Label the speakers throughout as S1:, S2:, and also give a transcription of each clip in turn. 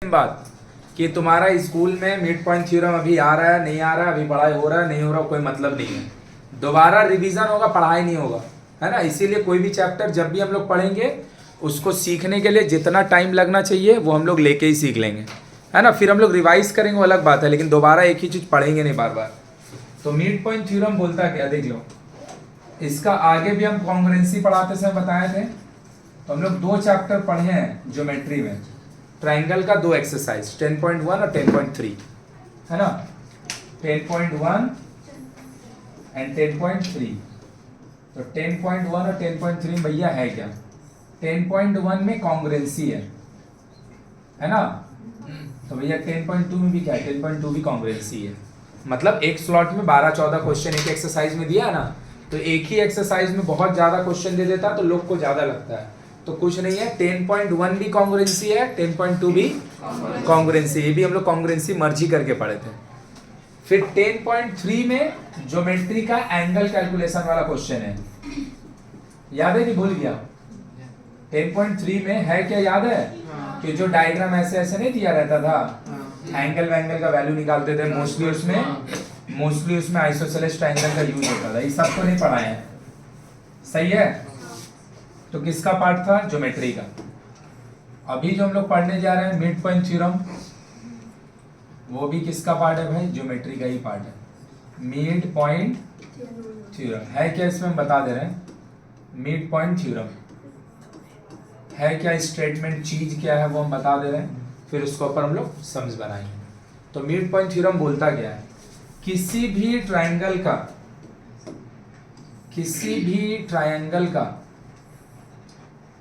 S1: बात कि तुम्हारा स्कूल में मिड पॉइंट थ्योरम अभी आ रहा है नहीं आ रहा है, अभी पढ़ाई हो रहा है नहीं हो रहा, कोई मतलब नहीं है। दोबारा रिवीजन होगा, पढ़ाई नहीं होगा, है ना। इसीलिए कोई भी चैप्टर जब भी हम लोग पढ़ेंगे उसको सीखने के लिए जितना टाइम लगना चाहिए वो हम लोग लेके ही सीख लेंगे, है ना। फिर हम लोग रिवाइज करेंगे वो अलग बात है, लेकिन दोबारा एक ही चीज पढ़ेंगे नहीं बार बार। तो मिड पॉइंट थ्योरम बोलता क्या, देख लो। इसका आगे भी हम कॉन्ग्रुएंसी पढ़ाते समय बताए थे। तो हम लोग 2 चैप्टर पढ़े हैं ज्योमेट्री में, ट्राइंगल का 2 एक्सरसाइज 10.1 और 10.3, है ना। 10.1 एंड 10.3। तो 10.1 और 10.3 भैया है क्या। 10.1 में कॉन्ग्रुएंसी है ना। तो भैया 10.2 में भी क्या है, 10.2 भी कॉन्ग्रुएंसी है। मतलब एक स्लॉट में 12-14 क्वेश्चन एक एक्सरसाइज में दिया है ना, तो एक ही एक्सरसाइज में बहुत ज्यादा क्वेश्चन दे देता तो लोग को ज्यादा लगता है। तो कुछ नहीं है, 10.1 भी कॉन्ग्रुएंसी है, 10.2 भी कॉन्ग्रुएंसी। ये भी हम लोग कॉन्ग्रुएंसी मर्जी करके पढ़े थे। फिर 10.3 में ज्योमेट्री का एंगल कैलकुलेशन वाला क्वेश्चन है, याद है कि भूल गया। 10.3 में है क्या, याद है कि जो डायग्राम ऐसे ऐसे नहीं दिया रहता था, एंगल वैंगल का वैल्यू निकालते थे। मोस्टली उसमें आइसोसेलेस ट्रायंगल का यूज होता था। ये सब तो नहीं पढ़ाए हैं, सही है। तो किसका पार्ट था, ज्योमेट्री का। अभी जो हम लोग पढ़ने जा रहे हैं मिड पॉइंट थ्योरम, वो भी किसका पार्ट है भाई, ज्योमेट्री का ही पार्ट है। मिड पॉइंट थ्योरम है क्या, इसमें हम बता दे रहे हैं। मिड पॉइंट थ्योरम है क्या, स्टेटमेंट चीज क्या है वो हम बता दे रहे हैं, फिर उसके ऊपर हम लोग सम्स बनाएंगे। तो मिड पॉइंट थ्योरम बोलता क्या है, किसी भी ट्रायंगल का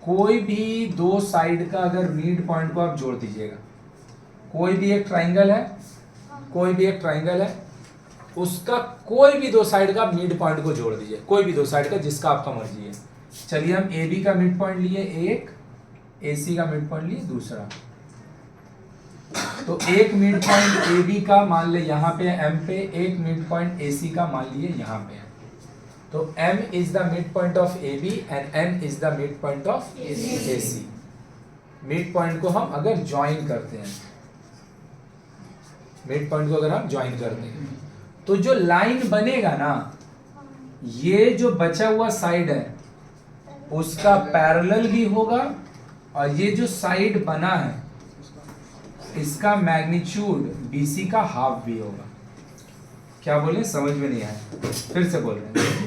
S1: कोई भी 2 साइड का अगर मिड पॉइंट को आप जोड़ दीजिएगा, कोई भी एक ट्रायंगल है, उसका कोई भी 2 साइड का मिड पॉइंट को जोड़ दीजिए, कोई भी 2 साइड का जिसका आपका मर्जी है। चलिए हम ए बी का मिड पॉइंट लिए एक, ए सी का मिड पॉइंट लिए दूसरा। तो एक मिड पॉइंट ए बी का मान ले यहाँ पे एम पे, एक मिड पॉइंट ए सी का मान लिए यहाँ पे। तो M is the midpoint of AB and N is the midpoint of AC। Mid point को हम अगर ज्वाइन करते हैं, तो जो लाइन बनेगा ना, ये जो बचा हुआ साइड है उसका पैरेलल भी होगा, और ये जो साइड बना है इसका मैग्नीट्यूड BC का हाफ भी होगा। क्या बोले, समझ में नहीं आया, फिर से बोल रहे हैं।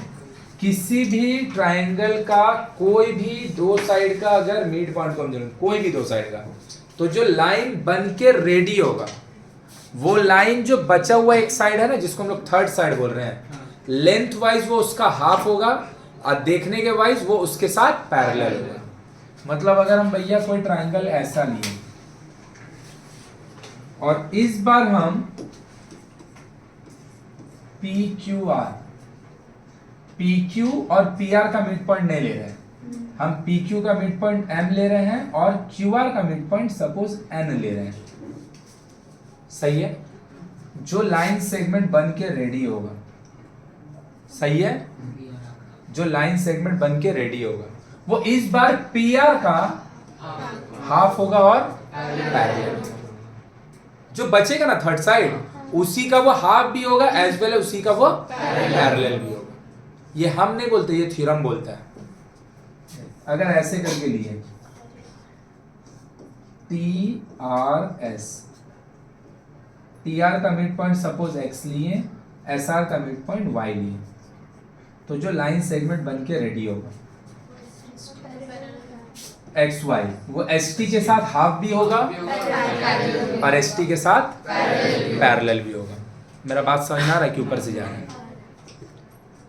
S1: किसी भी ट्रायंगल का कोई भी 2 साइड का अगर मिड पॉइंट को हम जोड़ें, कोई भी 2 साइड का, तो जो लाइन बन के रेडी होगा, वो लाइन जो बचा हुआ एक साइड है ना, जिसको हम लोग थर्ड साइड बोल रहे हैं, लेंथ वाइज वो उसका हाफ होगा, और देखने के वाइज वो उसके साथ पैरेलल होगा। मतलब अगर हम भैया कोई ट्रायंगल ऐसा लिए और इस बार हम PQ और PR का मिड पॉइंट नहीं ले रहे हैं, हम PQ का मिड पॉइंट M ले रहे हैं और QR का मिड पॉइंट सपोज N ले रहे हैं, सही है। जो लाइन सेगमेंट बन के रेडी होगा, सही है, जो लाइन सेगमेंट बन के रेडी होगा वो इस बार PR का हाफ होगा और पैरेलल। जो बचेगा ना थर्ड साइड, उसी का वो हाफ भी होगा एज वेल उसी का वो पैरेलल भी होगा। ये हम नहीं बोलते, ये थ्योरम बोलता है। अगर ऐसे करके लिए TR का मिड पॉइंट सपोज X लिए, SR का मिड पॉइंट Y लिए, तो जो लाइन सेगमेंट बन के रेडी होगा XY, वो ST के साथ हाफ भी होगा और ST के साथ पैरेलल भी होगा। मेरा बात समझ में आ रहा है कि ऊपर से जा रहा है।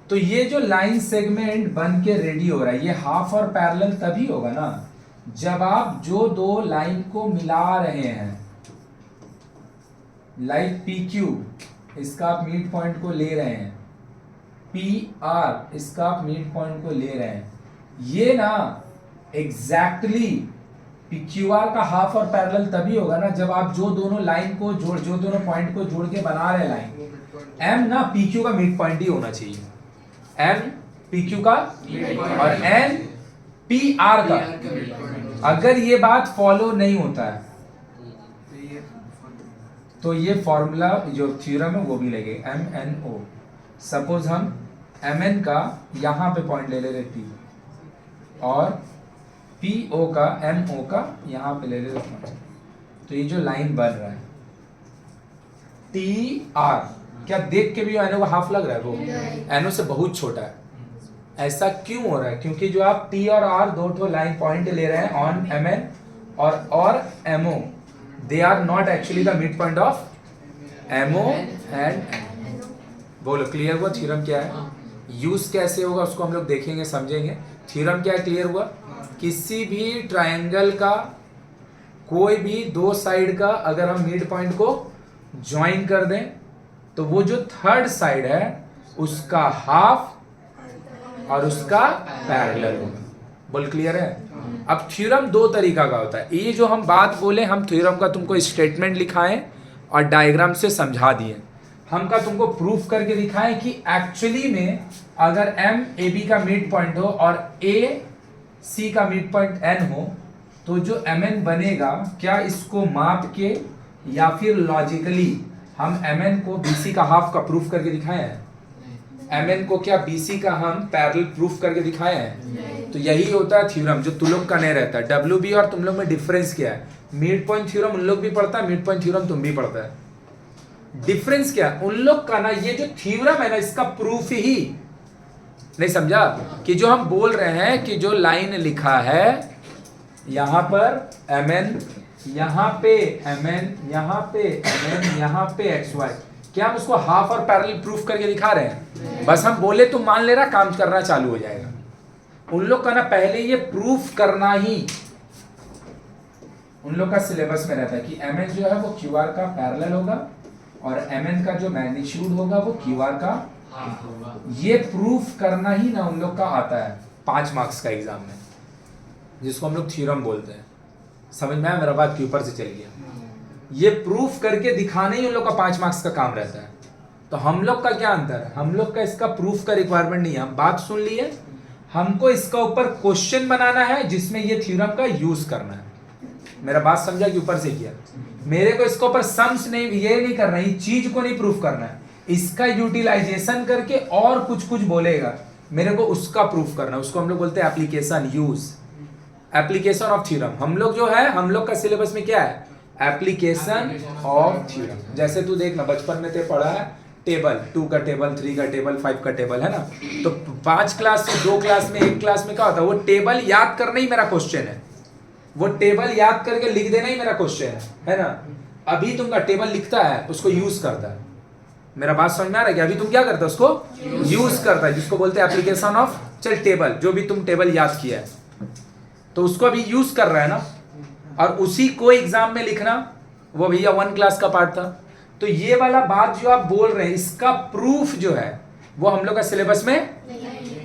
S1: तो ये जो लाइन सेगमेंट बन के रेडी हो रहा है, ये हाफ और पैरेलल तभी होगा ना जब आप जो 2 लाइन को मिला रहे हैं, लाइक PQ इसका आप मिड पॉइंट को ले रहे हैं, PR इसका आप मिड पॉइंट को ले रहे हैं, ये ना एग्जैक्टली PQR का हाफ और पैरेलल तभी होगा ना जब आप जो दोनों पॉइंट को जोड़ के बना रहे लाइन, M ना PQ का मिड पॉइंट ही होना चाहिए, M PQ का और N PR का। अगर ये बात फॉलो नहीं होता है तो ये फॉर्मूला जो थ्योरम है वो भी लगे MNO। सपोज हम MN का यहाँ पे पॉइंट ले ले रहे P और PO का MO का यहाँ पे ले ले रहे पॉइंट, तो ये जो लाइन बन रहा है TR, क्या देख के भी NO का हाफ लग रहा है? वो NO से बहुत छोटा है। ऐसा क्यों हो रहा है? क्योंकि जो आप T और R दो ठो लाइन पॉइंट ले रहे हैं ऑन MN और MO, they are not actually the mid point of MO and. बोलो क्लियर हुआ? थ्योरम क्या है, यूज कैसे होगा उसको हम लोग देखेंगे, समझेंगे। थ्योरम क्या है, क्लियर हुआ? किसी भी ट्रायंगल का कोई भी दो साइड का अगर हम मिड पॉइंट को ज्वाइन कर दें तो वो जो थर्ड साइड है उसका हाफ और उसका पैरेलल होगा। बोल क्लियर है? अब थ्योरम दो तरीका का होता है। ये जो हम बात बोले, हम थ्योरम का तुमको स्टेटमेंट लिखाएं और डायग्राम से समझा दिए। हम का तुमको प्रूफ करके दिखाएं कि एक्चुअली में अगर M AB का मिड पॉइंट हो और A C का मिड पॉइंट N हो तो जो MN बनेगा, क्या इसको माप के या फिर लॉजिकली हम MN को BC का हाफ का प्रूफ करके दिखाए हैं? MN को क्या BC का हम पैरेलल प्रूफ करके दिखाए हैं? तो यही होता है थ्योरम, जो तुम लोग का नहीं रहता है। WB और तुम लोग में डिफरेंस क्या है? मिड पॉइंट थ्योरम उन लोग भी पढ़ता है, मिड पॉइंट थ्योरम तुम भी पढ़ता है। डिफरेंस क्या है उन लोग का ना? ये जो थ्योरम है ना, इसका प्रूफ ही नहीं समझा कि जो हम बोल रहे हैं कि जो लाइन लिखा है यहां पर MN, यहां पे MN, यहां पे MN, यहां पे XY, क्या हम उसको हाफ और पैरेलल प्रूफ करके दिखा रहे हैं? बस हम बोले तो मान ले रहा, काम करना चालू हो जाएगा। उन लोग का ना पहले ये प्रूफ करना ही उन लोग का सिलेबस में रहता है कि MN जो है वो QR का पैरेलल होगा और MN का जो मैग्नीट्यूड होगा वो QR का हाफ होगा। ये प्रूफ करना ही ना उन लोग का आता है 5 मार्क्स का एग्जाम में, जिसको हम लोग थ्योरम बोलते हैं। समझ में आया मेरा बात? के ऊपर से चल गया। ये प्रूफ करके दिखाना ही उन लोग का 5 मार्क्स का काम रहता है। तो हम लोग का क्या अंतर है? हम लोग का इसका प्रूफ का रिक्वायरमेंट नहीं है। हम बात सुन लिए, हमको इसका ऊपर क्वेश्चन बनाना है जिसमें ये थ्योरम का यूज करना है। मेरा बात समझा कि ऊपर से किया? मेरे को इसके ऊपर सम्स नहीं, ये नहीं करना है, चीज को नहीं प्रूफ करना है, इसका यूटिलाइजेशन करके और कुछ कुछ बोलेगा, मेरे को उसका प्रूफ करना है। उसको हम लोग बोलते हैं application, use, application of theorem. हम लोग जो है, हम लोग का सिलेबस में क्या है? Application of theorem. जैसे तू देखना, बचपन में ते पढ़ा है टेबल, 2 का टेबल, 3 का टेबल, 5 का टेबल, है ना? तो 5 क्लास से 2 क्लास में, 1 क्लास में क्या होता है? वो टेबल याद करना ही मेरा क्वेश्चन है। वो टेबल याद करके लिख देना ही मेरा क्वेश्चन है ना? अभी तुमका टेबल लिखता है, उसको यूज करता है। मेरा बात समझ में आ रहा है कि अभी तुम क्या करते हो? उसको यूज करता है, जिसको बोलते हैं एप्लीकेशन ऑफ। चल टेबल, जो भी तुम टेबल याद किया है तो उसको अभी यूज कर रहा है ना, और उसी को एग्जाम में लिखना, वो भैया 1 क्लास का पार्ट था। तो ये वाला बात जो आप बोल रहे हैं, इसका प्रूफ जो है वो हम लोग का सिलेबस में,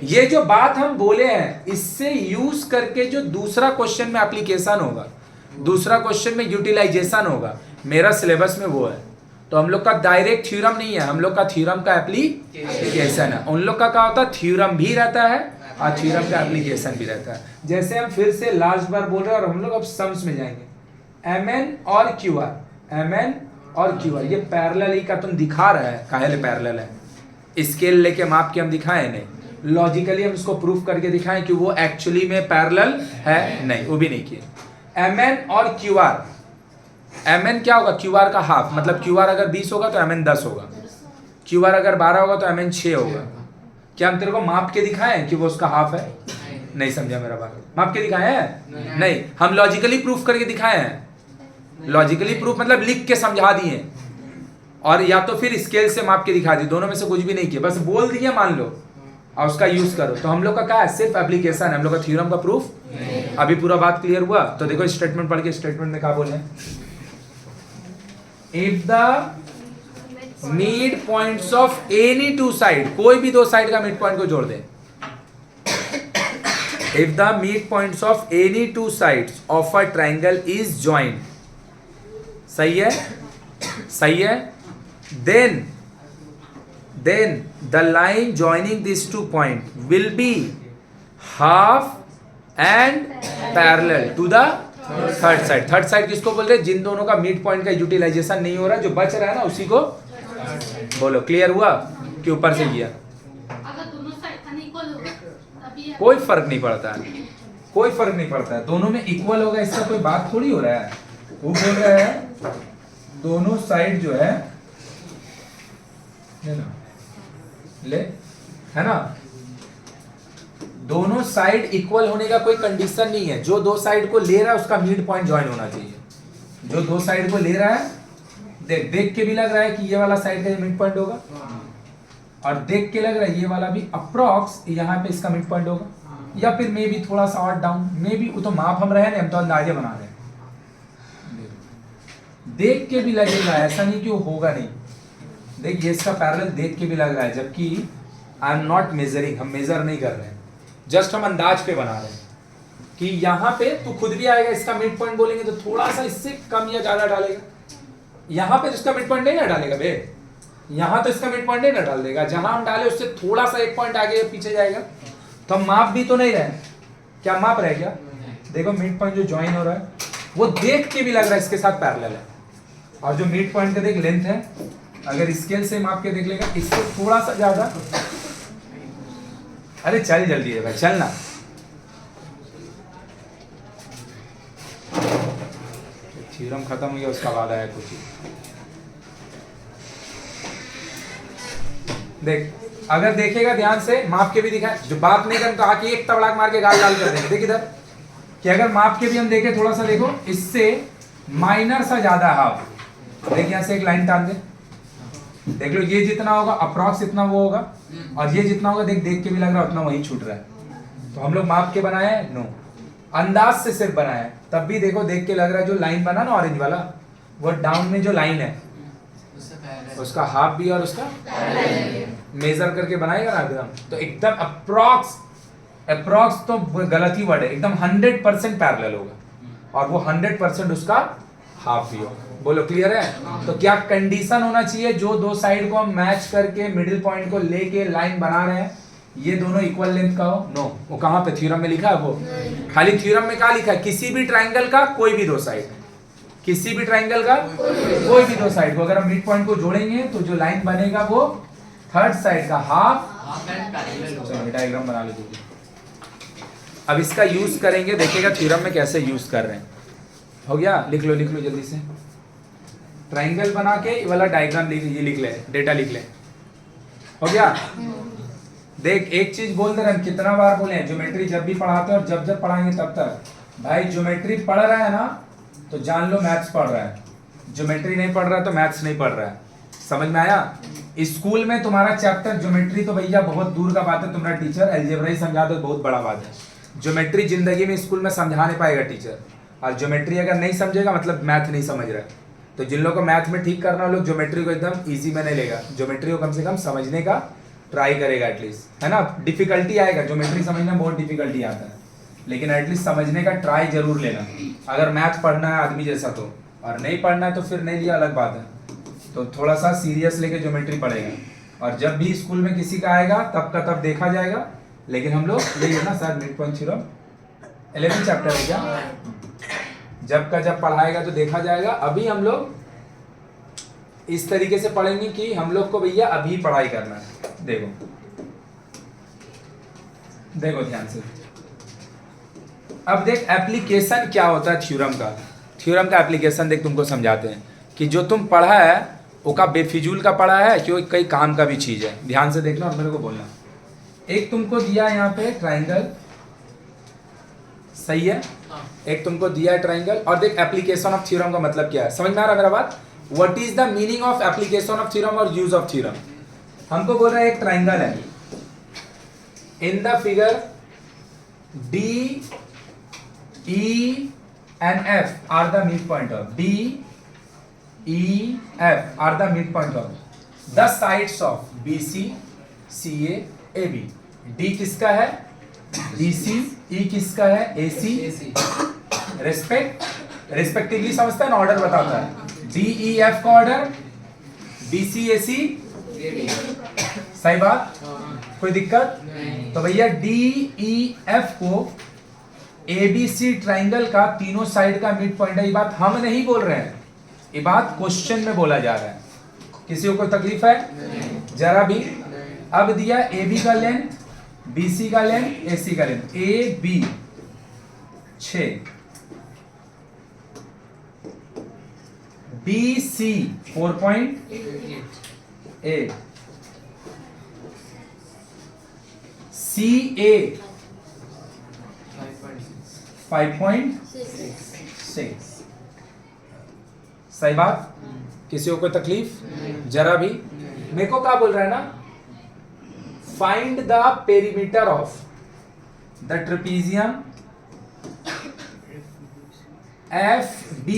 S1: ये जो बात हम बोले हैं इससे यूज करके जो दूसरा क्वेश्चन में एप्लीकेशन होगा, दूसरा क्वेश्चन में यूटिलाइजेशन होगा, मेरा सिलेबस में वो है। तो हम लोग का डायरेक्ट थ्योरम नहीं है, हम लोग का थ्योरम का एप्लीकेशन है। उन लोग का क्या होता है? थ्योरम भी रहता है और थ्योरम का एप्लीकेशन भी रहता है। जैसे हम फिर से लास्ट बार बोल रहे हैं और हम लोग अब सम्स में जाएंगे। MN और QR, MN और QR, ये पैरेलल ही का तुम दिखा रहा है, काहे ले पैरेलल है? स्केल लेके माप के हम दिखाएं नहीं, लॉजिकली हम इसको प्रूफ करके दिखाएं कि वो एक्चुअली में पैरेलल है? नहीं, वो भी नहीं किए। MN और QR, MN क्या होगा? QR का हाफ, मतलब QR अगर 20 होगा तो MN 10 होगा, QR अगर 12 होगा तो MN 6 होगा। क्या हम तेरे को माप के दिखाएं कि वो उसका हाफ है? नहीं समझा मेरा बात? माप के दिखाए हैं? नहीं, हम लॉजिकली प्रूफ करके दिखाए हैं। लॉजिकली प्रूफ मतलब लिख के समझा दिए, और या तो फिर स्केल से माप के दिखा दिए, दोनों में से कुछ भी नहीं किया, बस बोल दिए मान लो और उसका यूज करो। तो हम लोग का क्या है? सिर्फ एप्लीकेशन है, हम लोग का थ्योरम का प्रूफ। अभी पूरा बात क्लियर हुआ? तो देखो स्टेटमेंट पढ़ के, स्टेटमेंट में क्या बोले? If the mid points of any two side, कोई भी दो साइड का मिड पॉइंट को जोड़ दे। If the mid points of any two sides of a triangle is joint, सही है? सही है? Then the line joining this two point will be half and parallel to the third side किसको बोल रहे हैं? जिन दोनों का मिड पॉइंट का यूटिलाइजेशन नहीं हो रहा, जो बच रहा है ना, उसी को बोलो। क्लियर हुआ कि ऊपर से किया?
S2: अगर दोनों साइड अनइक्वल होगा तभी
S1: कोई फर्क नहीं पड़ता है, कोई फर्क नहीं पड़ता है, दोनों में इक्वल होगा इसका कोई बात थोड़ी हो रहा है। वो बोल रहा है दोनों साइड जो है ना, ले, है ना, दोनों साइड इक्वल होने का कोई कंडीशन नहीं है। जो दो साइड को ले रहा है उसका मिड पॉइंट ज्वाइन होना चाहिए। जो दो साइड को ले रहा है, देख के भी लग रहा है कि ये वाला साइड का मिड पॉइंट होगा, और देख के लग रहा है ये वाला भी अप्रॉक्स यहाँ पे इसका मिड पॉइंट होगा, या फिर मे भी थोड़ा सा और डाउन, मे भी। वो तो माप हम रहे ना, हम तो अंदाजे बना रहे हैं। देख के भी लगेगा, ऐसा नहीं कि वो होगा नहीं। देख ये इसका पैरेलल देख के भी लग रहा है, जबकि आई एम नॉट मेजरिंग, हम मेजर नहीं कर रहे हैं, जस्ट हम अंदाज पे बना रहे हैं कि यहाँ पे तू खुद भी आएगा, इसका मिड पॉइंट बोलेंगे तो थोड़ा सा इससे कम या ज्यादा डालेगा। यहाँ पे इसका मिड पॉइंट नहीं ना डालेगा बे, यहाँ तो इसका मिड पॉइंट नहीं ना डाल देगा। जहां हम डाले उससे थोड़ा सा एक पॉइंट आगे या पीछे जाएगा। तो हम माप भी तो नहीं रहे, क्या माप रहे क्या? देखो मिड पॉइंट जो ज्वाइन हो रहा है वो देख के भी लग रहा है इसके साथ पैरेलल है, और जो मिड पॉइंट का देख लेंथ है, अगर स्केल से माप के देख लेगा इससे थोड़ा सा ज्यादा। अरे चल जल्दी है भाई, चल ना। थ्योरम खत्म हो गया, उसका बाद आया कुछ। देख अगर देखेगा ध्यान से, माप के भी दिखा, जो बात नहीं कर तो आके एक तबड़ाक मार के गाल डाल कर देंगे। देख इधर कि अगर माप के भी हम देखें थोड़ा सा, देखो इससे माइनर सा ज्यादा हाफ। देख यहाँ से एक लाइन टान दे, देख लो ये जितना होगा अप्रॉक्स इतना वो होगा, और ये जितना होगा देख के भी लग रहा है उतना वही छूट रहा है। तो हम लोग माप के बनाए हैं? नो, अंदाज से सिर्फ बनाए हैं। तब भी देखो देख के लग रहा है जो लाइन बना ना ऑरेंज वाला, वो डाउन में जो लाइन है उसका हाफ भी और उसका मेजर करके बनाएगा ना एकदम, तो एकदम अप्रॉक्स तो गलत ही वर्ड है, एकदम 100% पैरेलल होगा, और वो 100% उसका हाफ भी होगा। बोलो क्लियर है? तो क्या कंडीशन होना चाहिए? जो दो साइड को हम मैच करके मिडिल पॉइंट को लेके लाइन बना रहे हैं, ये दोनों इक्वल लेंथ का हो। नो, वो कहां पे थ्योरम में लिखा है? वो खाली थ्योरम में क्या लिखा है? किसी भी ट्राइंगल का कोई भी दो साइड, किसी भी ट्राइंगल का कोई भी दो साइड को अगर हम मिड पॉइंट को जोड़ेंगे तो जो लाइन बनेगा वो थर्ड साइड का हाफ डायग्राम बना लीजिए। अब इसका यूज करेंगे, देखिएगा थ्योरम में कैसे यूज कर रहे हैं। हो गया? लिख लो जल्दी से। ट्राइंगल बना के ये वाला डायग्राम लिख ले, डेटा लिख ले। हो गया? देख एक चीज बोल दे रहे हैं, कितना बार बोले, ज्योमेट्री जब भी पढ़ाते हैं और जब पढ़ाएंगे तब तक भाई, ज्योमेट्री पढ़ रहा है ना तो जान लो मैथ्स पढ़ रहा है, ज्योमेट्री नहीं पढ़ रहा है तो मैथ्स नहीं पढ़ रहा है। समझ में आया? स्कूल में तुम्हारा चैप्टर ज्योमेट्री तो भैया बहुत दूर का बात है, तुम्हारा टीचर अलजेब्रा ही समझा दो, बहुत बड़ा बात है। ज्योमेट्री जिंदगी में स्कूल में समझा नहीं पाएगा टीचर, और ज्योमेट्री अगर नहीं समझेगा मतलब मैथ नहीं समझ रहा है। तो जिन लोगों को मैथ में ठीक करना, लोग ज्योमेट्री को एकदम इजी में नहीं लेगा, ज्योमेट्री को कम से कम समझने का ट्राई करेगा एटलीस्ट, है ना। डिफिकल्टी आएगा, ज्योमेट्री समझना बहुत डिफिकल्टी आता है, लेकिन एटलीस्ट समझने का ट्राई जरूर लेना। अगर मैथ पढ़ना है आदमी जैसा तो, और नहीं पढ़ना है तो फिर नहीं लिया, अलग बात है। तो थोड़ा सा सीरियस लेके ज्योमेट्री पढ़ेगा, और जब भी स्कूल में किसी का आएगा तब का तब देखा जाएगा। लेकिन हम लोग यही है ना sir, mid point theorem 11 chapter है क्या, जब का जब पढ़ाएगा तो देखा जाएगा। अभी हम लोग इस तरीके से पढ़ेंगे कि हम लोग को भैया अभी पढ़ाई करना है। देखो ध्यान से। अब देख एप्लीकेशन क्या होता है थ्योरम का। थ्योरम का एप्लीकेशन देख तुमको समझाते हैं कि जो तुम पढ़ा है वो का बेफिजूल का पढ़ा है कि कई काम का भी चीज है। ध्यान से देखना और मेरे को बोलना। एक तुमको दिया यहाँ पे ट्राइंगल, सही है, एक तुमको दिया है ट्राइंगल, और देख एप्लीकेशन ऑफ थ्योरम का मतलब क्या है, समझ में आ रहा है मेरा बात? What is the meaning of application of theorem और यूज ऑफ थ्योरम। हमको बोल रहा है एक ट्राइंगल है, in the figure D E and F are the midpoint of D, E, F are the midpoint of the sides of BC, CA, AB. D किसका है? BC, E किसका है? AC, रेस्पेक्टिवली समझता है ना, ऑर्डर बताता है। D, E, F का ऑर्डर, BC, AC, सही बात? कोई दिक्कत? तो भैया D, E, F को एबीसी ट्राइंगल का तीनों साइड का मिड पॉइंट है। ये बात हम नहीं बोल रहे हैं, ये बात क्वेश्चन में बोला जा रहा है। किसी को कोई तकलीफ है? जरा भी। अब दिया AB का लेंथ, BC का लेंथ, AC का लेंथ। AB 6, BC 4.8, CA 5.6। सही बात? किसी को कोई तकलीफ? जरा भी। मेरे को क्या बोल रहा है ना, find the perimeter of the trapezium FB।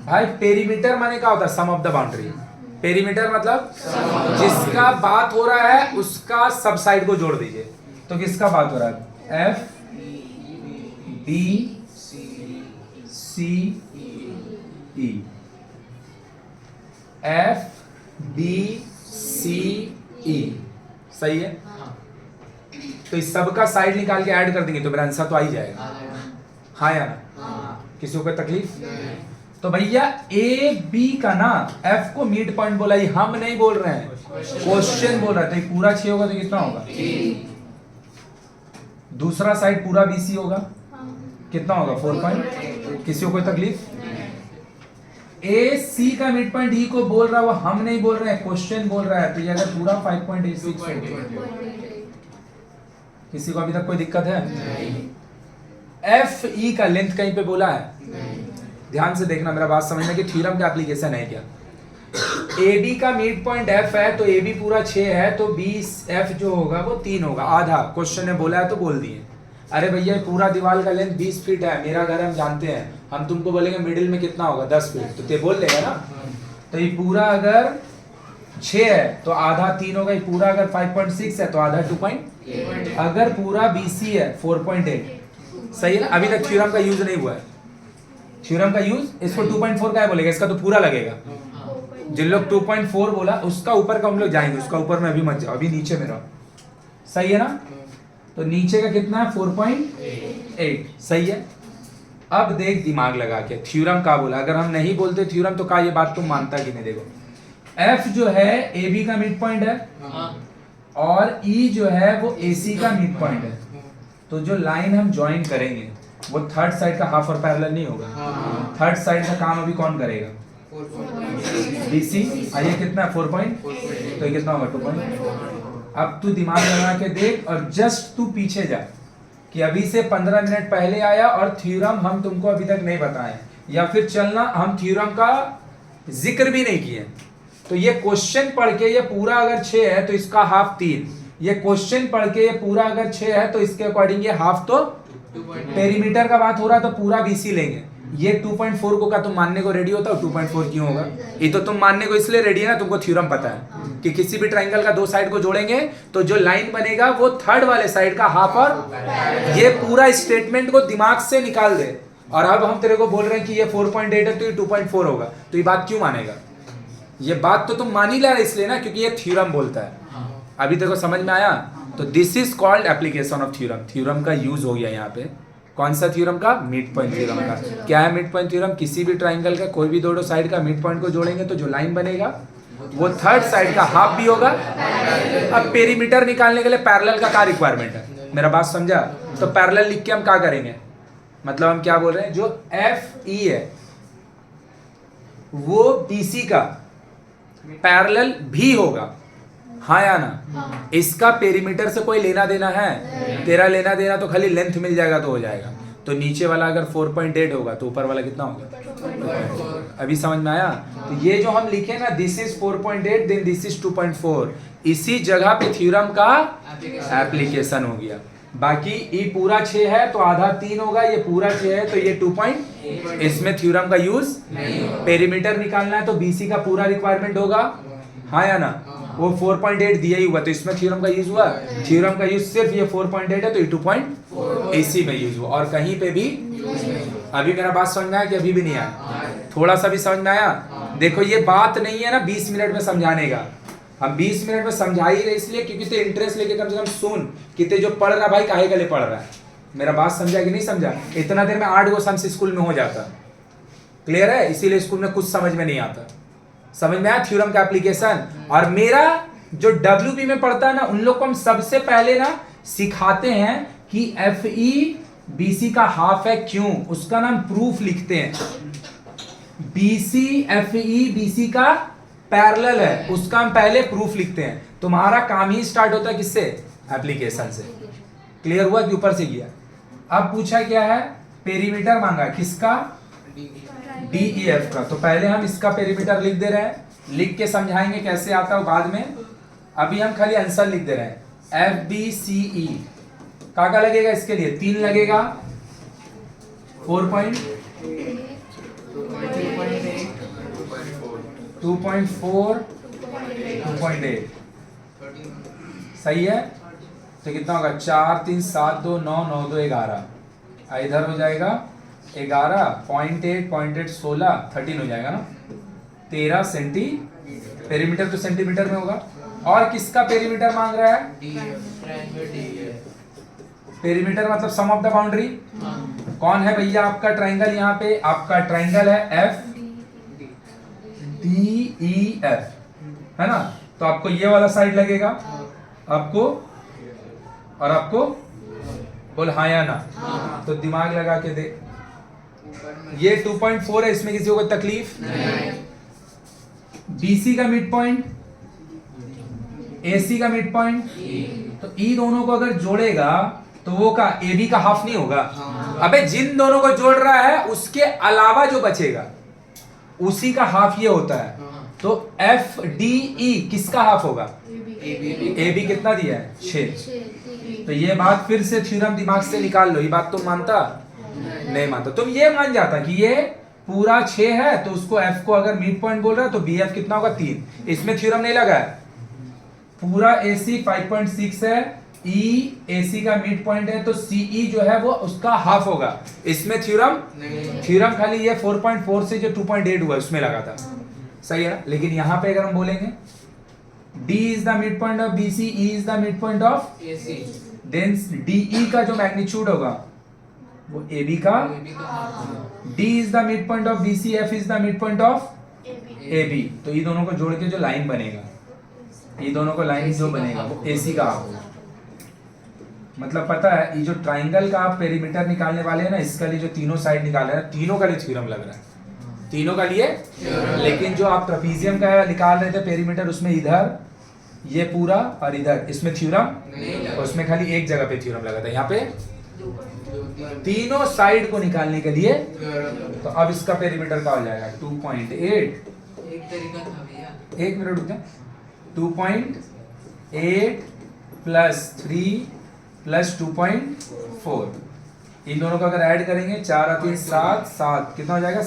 S1: भाई पेरीमीटर माने क्या होता है? सम ऑफ द बाउंड्री। पेरीमीटर मतलब जिसका बात हो रहा है उसका सब साइड को जोड़ दीजिए। तो किसका बात हो रहा है? FB CE, FBCE। सही है? तो इस सब का साइड निकाल के ऐड कर देंगे तो मेरा आंसर तो आ ही जाएगा। हाँ या ना? किसी को कोई तकलीफ? तो भैया ए बी का ना F को मिड पॉइंट बोला, ये हम नहीं बोल रहे हैं, क्वेश्चन बोल रहा है। तो ये पूरा 6 होगा तो कितना होगा? दूसरा साइड पूरा BC होगा, कितना होगा? 4 किसी को कोई तकलीफ? AC का मिड पॉइंट E को बोल रहा है, वो हम नहीं बोल रहे हैं, क्वेश्चन बोल रहा है। तो ये अगर पूरा 5.86 होगा, किसी को अभी तक कोई दिक्कत है? FE का लेंथ कहीं पे बोला है? ध्यान से देखना, मेरा बात समझना कि थ्योरम का एप्लीकेशन है क्या। AB का मिड पॉइंट F है तो AB पूरा 6 है, तो BF जो होगा वो 3 होगा, आधा। क्वेश्चन ने बोला है तो बोल दिए। अरे भैया पूरा दीवार का लेंथ 20 फीट है, मेरा घर हम जानते हैं, हम तुमको बोलेंगे मिडिल में कितना होगा? 10 फीट, तो ते बोल लेगा ना। तो ये पूरा अगर 6 है तो आधा 3 होगा, ये पूरा अगर 5.6 है तो आधा 2. अगर पूरा BC है 4.8। सही है ना? अभी तक थ्योरम का यूज नहीं हुआ है। थ्योरम का यूज, इसको 2.4 का है बोलेगा, इसका तो पूरा लगेगा। जिन लोग 2.4 बोला उसका ऊपर का हम लोग जाएंगे, उसका ऊपर में अभी मत जाओ, अभी नीचे में रहो। सही है ना? तो नीचे का कितना है? 4.8। सही है? अब देख दिमाग लगा के थ्योरम का बोला, अगर हम नहीं बोलते थ्योरम तो का ये बात तुम मानता कि नहीं? देखो F जो है AB का मिड पॉइंट है और E जो है वो AC का मिड पॉइंट है। तो जो लाइन हम ज्वाइन करेंगे वो थर्ड साइड का हाफ और पैरेलल नहीं होगा। थर्ड साइड का काम अभी कौन करेगा? BC। ये कितना है? 4 पॉइंट, तो ये कितना होगा? 2 पॉइंट। अब तू दिमाग लगा के देख और जस्ट तू पीछे जा कि अभी से 15 मिनट पहले आया और थ्योरम हम तुमको अभी तक नहीं बताए, या फिर चलना हम थ्योरम का जिक्र भी नहीं किए। तो ये क्वेश्चन पढ़ के ये पूरा अगर 6 है तो इसका हाफ 3, ये क्वेश्चन पढ़ के ये पूरा अगर 6 है तो इसके अकॉर्डिंग ये हाफ, तो पेरीमीटर का बात हो रहा है तो पूरा BC लेंगे। ये 2.4 को का तुम मानने को रेडी होता हो? 2.4 क्यों होगा? ये तो तुम मानने को इसलिए रेडी है ना, तुमको थ्योरम पता है कि किसी भी ट्रायंगल का 2 साइड को जोड़ेंगे तो जो लाइन बनेगा वो थर्ड वाले साइड का हाफ, और ये पूरा स्टेटमेंट को दिमाग से निकाल दे। और अब हम तेरे को बोल रहे हैं कि ये 4.8 है तो ये 2.4 होगा, तो ये बात क्यों मानेगा? ये बात तो तुम मान ही ले इसलिए ना क्योंकि ये थ्योरम बोलता है। अभी तेरे को समझ में आया? तो this is called application of theorem. Theorem का यूज हो गया यहाँ पे। कौन सा थ्योरम का? मिड पॉइंट थ्योरम का। क्या है मिड पॉइंट थ्योरम? किसी भी ट्रायंगल का कोई भी दो साइड का मिड पॉइंट को जोड़ेंगे तो जो लाइन बनेगा वो थर्ड साइड का हाफ भी होगा। अब पेरीमीटर निकालने के लिए पैरेलल का क्या रिक्वायरमेंट है? मेरा बात समझा? तो पैरेलल लिख के हम क्या करेंगे? मतलब हम क्या बोल रहे हैं, जो FE है वो BC का पैरेलल भी होगा। हाँ या ना? इसका पेरीमीटर से कोई लेना देना है? तेरा लेना देना तो खाली लेंथ मिल जाएगा तो हो जाएगा। तो नीचे वाला अगर 4.8 होगा तो ऊपर वाला कितना होगा? अभी समझ में आया? तो ये जो हम लिखे ना, this is 4.8 then this is 2.4, इसी जगह पे थ्योरम का एप्लीकेशन हो गया। बाकी ये पूरा 6 है तो आधा 3 होगा, ये पूरा 6 है तो ये 2 पॉइंट, इसमें थ्योरम का यूज पेरीमीटर निकालना है तो BC का पूरा रिक्वायरमेंट होगा। हाँ या ना? वो 4.8 दिया ही हुआ तो इसमें थ्योरम का यूज हुआ। थ्योरम का यूज सिर्फ ये 4.8 है तो ये 2.4 AC में यूज हुआ, और कहीं पे भी। अभी मेरा बात समझ में आया कि अभी भी नहीं आया? थोड़ा सा भी समझ में आया? देखो ये बात नहीं है ना 20 मिनट में समझाने का, हम 20 मिनट में समझा ही रहे इसलिए क्योंकि ते इंटरेस्ट लेके कम से कम सुन कि ते जो पढ़ रहा भाई काहे के लिए पढ़ रहा है। मेरा बात समझा कि नहीं समझा? इतना देर में 8 गो सम्स स्कूल में हो जाता। क्लियर है? इसीलिए स्कूल में कुछ समझ में नहीं आता। समझ में आया थ्योरम का एप्लीकेशन? और मेरा जो WB में पढ़ता है ना, उन लोग को हम सबसे पहले ना सिखाते हैं कि FE BC का हाफ है। क्यों? उसका नाम प्रूफ लिखते हैं। BC FE BC का पैरेलल है, उसका हम पहले प्रूफ लिखते हैं। तुम्हारा काम ही स्टार्ट होता है किससे? एप्लीकेशन से। क्लियर हुआ कि ऊपर से किया? अब पूछा क्या है? पेरीमीटर मांगा, किसका? DEF का। तो पहले हम इसका पेरीमीटर लिख दे रहे हैं, लिख के समझाएंगे कैसे आता है बाद में। अभी हम खाली आंसर लिख दे रहे हैं। FBCE का लगेगा इसके लिए? 3 लगेगा, 4 2.4 2.8 सही है। तो कितना होगा? 4 3 7 2 9 9 2 11। इधर हो जाएगा 11 0.8 16 13 हो जाएगा ना, 13 सेंटी। पेरीमीटर तो सेंटीमीटर में होगा। और किसका पेरीमीटर मांग रहा है? पेरीमीटर मतलब सम ऑफ द बाउंड्री। कौन है भैया आपका ट्राइंगल? यहाँ पे आपका ट्राइंगल है FDEF, है ना? तो आपको ये वाला साइड लगेगा आपको, और आपको बोल हाँ या ना। तो दिमाग लगा के दे। ये 2.4 है, इसमें किसी को तकलीफ? BC का मिड पॉइंट, AC का मिड पॉइंट। तो ई दोनों को अगर जोड़ेगा तो वो का AB का हाफ नहीं होगा? अबे जिन दोनों को जोड़ रहा है उसके अलावा जो बचेगा उसी का हाफ ये होता है। तो FDE किसका हाफ होगा? AB कितना दिया है? 6। तो ये बात फिर से थ्योरम दिमाग से निकाल लो। ये बात तुम मानता? नहीं मानता। तुम ये मान जाता कि ये पूरा 6 है, तो उसको F को अगर मिड पॉइंट बोल रहा है तो BF कितना होगा? 3। इसमें थ्योरम नहीं लगा है। पूरा AC 5.6 है, AC का मिड पॉइंट है, तो CE जो है वो उसका हाफ होगा। इसमें थ्योरम खाली ये 4.4 से जो 2.8 हुआ उसमें लगा था। सही है ना? लेकिन यहाँ पे अगर हम बोलेंगे D is the midpoint of BC, E is the midpoint of AC, then DE का जो मैग्नीट्यूड होगा वो AB का, D is the midpoint of BC, F is the midpoint of AB। तो ये दोनों को जोड़ के जो लाइन बनेगा, ये दोनों को लाइन जो बनेगा वो AC का होगा। मतलब पता है, ये जो ट्राइंगल का आप पेरीमीटर निकालने वाले हैं ना, इसका लिए जो तीनों साइड निकाल रहे हैं, तीनों का लिए थ्योरम लग रहा है। तीनों का लिए। लेकिन जो आप ट्रेपीजियम का निकाल रहे थे पेरीमीटर, उसमें इधर ये पूरा और इधर इसमें थ्योरम, और उसमें खाली एक जगह पे थ्योरम लगा था। यहाँ पे तीनों साइड को निकालने के लिए। तो अब इसका पेरीमीटर का हो जाएगा 2.8।
S3: एक तरीका था भैया,
S1: 1 मिनट रुक जा। 2.8 प्लस 3 प्लस 2.4, इन दोनों को अगर ऐड करेंगे 4 और 3 7 7, कितना हो जाएगा?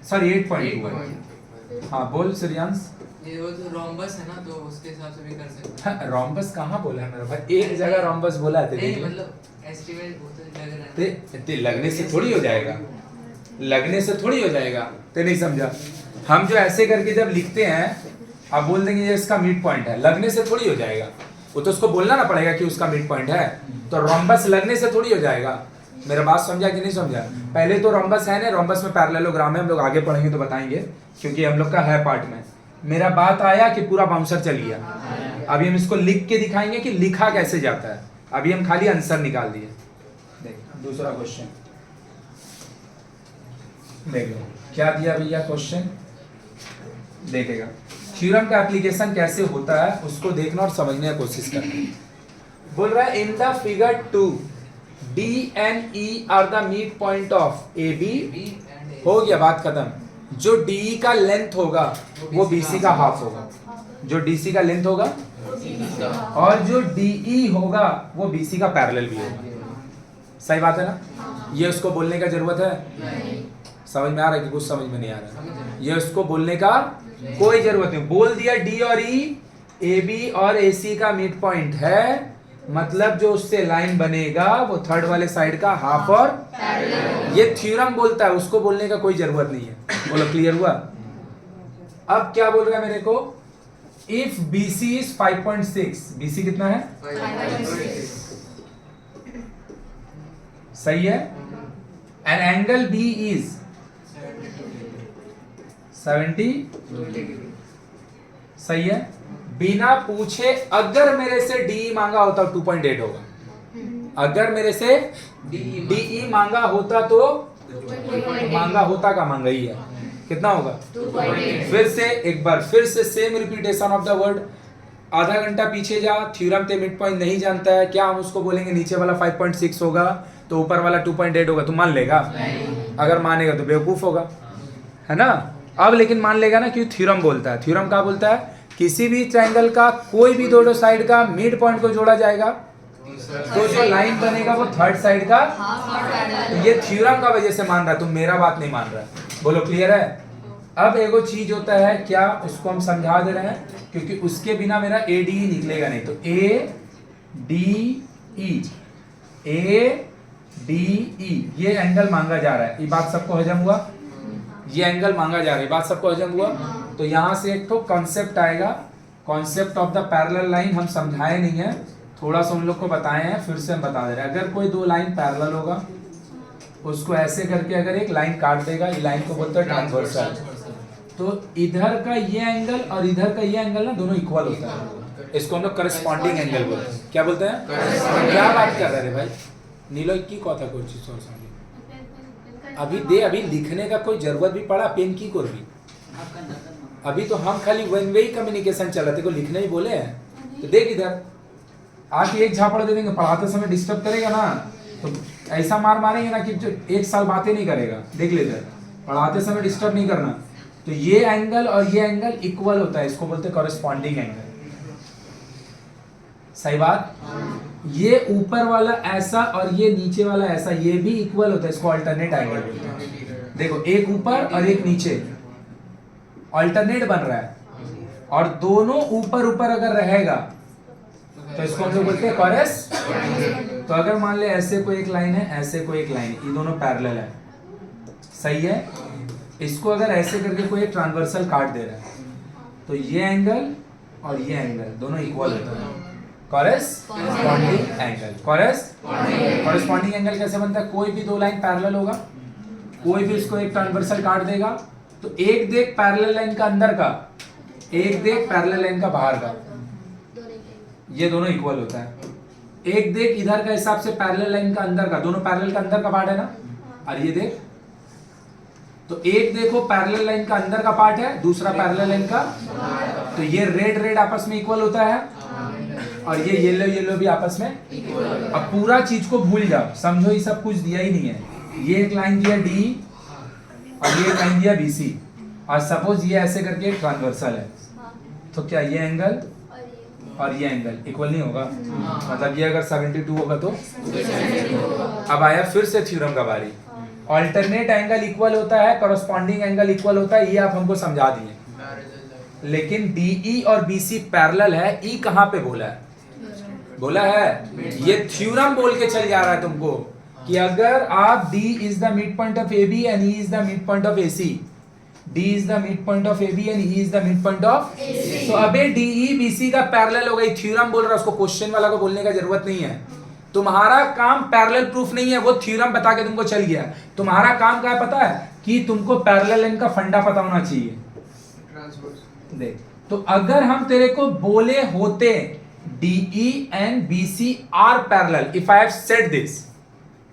S1: 8.2। हाँ बोल श्रेयांश।
S3: ये वो तो रोम्बस है ना, तो उसके हिसाब से भी कर सकते हैं।
S1: रोम्बस कहाँ बोला है मेरा भाई? एक जगह रोम्बस बोला है तेरे
S3: नहीं
S1: लिए।
S3: मतलब एस्टिमेट वो तो लग रहा है।
S1: ते लगने से थोड़ी हो जाएगा, लगने से थोड़ी हो जाएगा। ते नहीं समझा? हम जो ऐसे करके जब लिखते हैं, आप बोल देंगे ये इसका मिड पॉइंट है, लगने से थोड़ी हो जाएगा। वो तो उसको बोलना ना पड़ेगा कि उसका मिड पॉइंट है। तो रोम्बस लगने से थोड़ी हो जाएगा। मेरा बात समझा कि नहीं समझा? पहले तो रोम्बस है ना, रोम्बस में पैरेललोग्राम है, हम लोग आगे पढ़ेंगे तो बताएंगे, क्योंकि हम लोग का है पार्ट में। मेरा बात आया कि पूरा बाउंसर चल गया। अभी हम इसको लिख के दिखाएंगे कि लिखा कैसे जाता है। अभी हम खाली आंसर निकाल दिए। देख दूसरा क्वेश्चन देख लो क्या दिया भैया क्वेश्चन। देखेगा थ्योरम का एप्लीकेशन कैसे होता है उसको देखना और समझने की कोशिश करना। बोल रहा है in the figure 2 D and E are the mid point of AB। हो गया, बात खत्म। जो DE का लेंथ होगा वो BC का हाफ होगा। जो DC का लेंथ होगा और जो DE होगा वो BC का पैरेलल भी होगा। सही बात है ना? ये उसको बोलने का जरूरत है? समझ में आ रहा है कि कुछ समझ में नहीं आ रहा? ये उसको बोलने का कोई जरूरत नहीं। बोल दिया D और E AB और AC का मिड पॉइंट है, मतलब जो उससे लाइन बनेगा वो थर्ड वाले साइड का हाफ और ये थ्योरम बोलता है, उसको बोलने का कोई जरूरत नहीं है। बोलो क्लियर हुआ? अब क्या बोल रहा है मेरे को? इफ BC इज 5.6, BC कितना है? सही है। एन एंगल बी इज 70, सही है। बिना पूछे अगर मेरे से डी मांगा होता 2.8 होगा। अगर मेरे से डी मांगा होता तो मांगा होता का मांगा ही है, कितना होगा
S2: 2.8।
S1: फिर से एक बार फिर से same repetition of the word. आधा घंटा पीछे जा, थ्योरम ते मिड पॉइंट नहीं जानता है, क्या हम उसको बोलेंगे नीचे वाला 5.6 होगा तो ऊपर वाला 2.8 होगा, तो मान लेगा? अगर मानेगा तो बेवकूफ होगा, है ना। अब लेकिन मान लेगा ना, क्यों? थ्योरम बोलता है। थ्योरम क्या बोलता है? किसी भी ट्रायंगल का कोई भी दोनों साइड का मिड पॉइंट को जोड़ा जाएगा तो जो लाइन बनेगा वो थर्ड साइड का। तो ये थ्योरम का वजह से मान रहा है, तुम मेरा बात नहीं मान रहा है। बोलो क्लियर है? अब एगो चीज होता है क्या, उसको हम समझा दे रहे हैं क्योंकि उसके बिना मेरा ए डी निकलेगा नहीं। तो ए डी ई ये एंगल मांगा जा रहा है। ये बात सबको हजम हुआ? ये एंगल मांगा जा रहा है, बात सबको हजम हुआ? तो यहां से एक तो कॉन्सेप्ट आएगा, concept of the parallel line हम समझाए नहीं है, थोड़ा सा उन लोग को बताए हैं, फिर से हम बता दे रहे हैं। अगर कोई दो लाइन पैरेलल होगा उसको ऐसे करके अगर एक लाइन काट देगा, ये लाइन को बोलते हैं ट्रांसवर्सल। तो इधर का ये एंगल और इधर का ये एंगल ना दोनों इक्वल होता है, इसको हम लोग करस्पॉन्डिंग एंगल बोलते हैं। क्या बोलते हैं? क्या बात कर रहे भाई नीलो की कथा করছিস তোর সঙ্গে? अभी दे, अभी लिखने का कोई जरूरत भी पड़ा पेन की कर भी। अभी तो हम खाली वन वे कम्युनिकेशन चल रहा थे, को लिखने ही बोले हैं। तो देख इधर आज एक झापड़ दे देंगे, पढ़ाते समय डिस्टर्ब करेगा ना तो ऐसा मार मारेंगे ना कि जो एक साल बातें नहीं करेगा। देख ले इधर, पढ़ाते समय डिस्टर्ब नहीं करना। तो ये एंगल और ये एंगल इक्वल होता है, इसको बोलते हैं कॉरेस्पॉन्डिंग एंगल। सही बात? ये ऊपर वाला ऐसा और ये नीचे वाला ऐसा, ये भी इक्वल होता है, इसको अल्टरनेट एंगल बोलते हैं। देखो एक ऊपर और एक नीचे अल्टरनेट बन रहा है, और दोनों ऊपर ऊपर अगर रहेगा तो इसको हम लोग बोलते हैं कॉरेस। तो अगर मान ले ऐसे कोई एक लाइन है, ऐसे कोई एक लाइन है, ये दोनों पैरेलल है, सही है। इसको अगर ऐसे करके कोई एक ट्रांसवर्सल काट दे रहा है तो ये एंगल और ये एंगल दोनों इक्वल होता है, कॉरेस्पॉन्डिंग एंगल। कॉरेस्पॉन्डिंग एंगल कैसे बनता है? कोई भी दो लाइन पैरेलल होगा, कोई भी इसको एक ट्रांसवर्सल काट देगा तो एक देख पैरेलल लाइन का अंदर का, एक देख पैरेलल लाइन का बाहर का, ये दोनों इक्वल होता है। एक देख इधर का हिसाब से पैरेलल लाइन का अंदर का, दोनों पैरेलल का अंदर का पार्ट है ना, और ये देख तो एक देखो पैरेलल लाइन का अंदर का पार्ट है, दूसरा पैरेलल लाइन का, तो ये रेड रेड आपस में इक्वल होता है और ये येलो येलो भी आपस में। अब पूरा चीज को भूल जाओ, समझो ये सब कुछ दिया ही नहीं है। ये एक लाइन दिया डी और ये एक लाइन दिया बीसी, और सपोज ये ऐसे करके एक ट्रांसवर्सल है, तो क्या ये एंगल और ये एंगल इक्वल नहीं होगा? मतलब ये अगर 72 होगा तो अब आया फिर से थ्योरम का बारी। अल्टरनेट एंगल इक्वल होता है, कॉरेस्पॉन्डिंग एंगल इक्वल होता है, ये आप हमको समझा दिए। लेकिन डीई और बीसी पैरेलल है, ई कहां पे बोला है? बोला है ये थ्योरम बोल के चल जा रहा है तुमको कि अगर आप D is the midpoint of AB and E is the midpoint of AC, D is the midpoint of AB and E is the midpoint of AC, तो अबे DE BC का पैरेलल हो गई। थ्योरम बोल रहा है, उसको क्वेश्चन वाला को बोलने का जरूरत नहीं है। तुम्हारा काम पैरेलल प्रूफ नहीं है, वो थ्योरम बता के तुमको चल गया। तुम्हारा काम क्या है पता है? कि तुमको पैरेलल लाइन का फंडा पता होना चाहिए। देख, तो अगर हम तेरे को बोले होते DE and BC are parallel, if I have said this,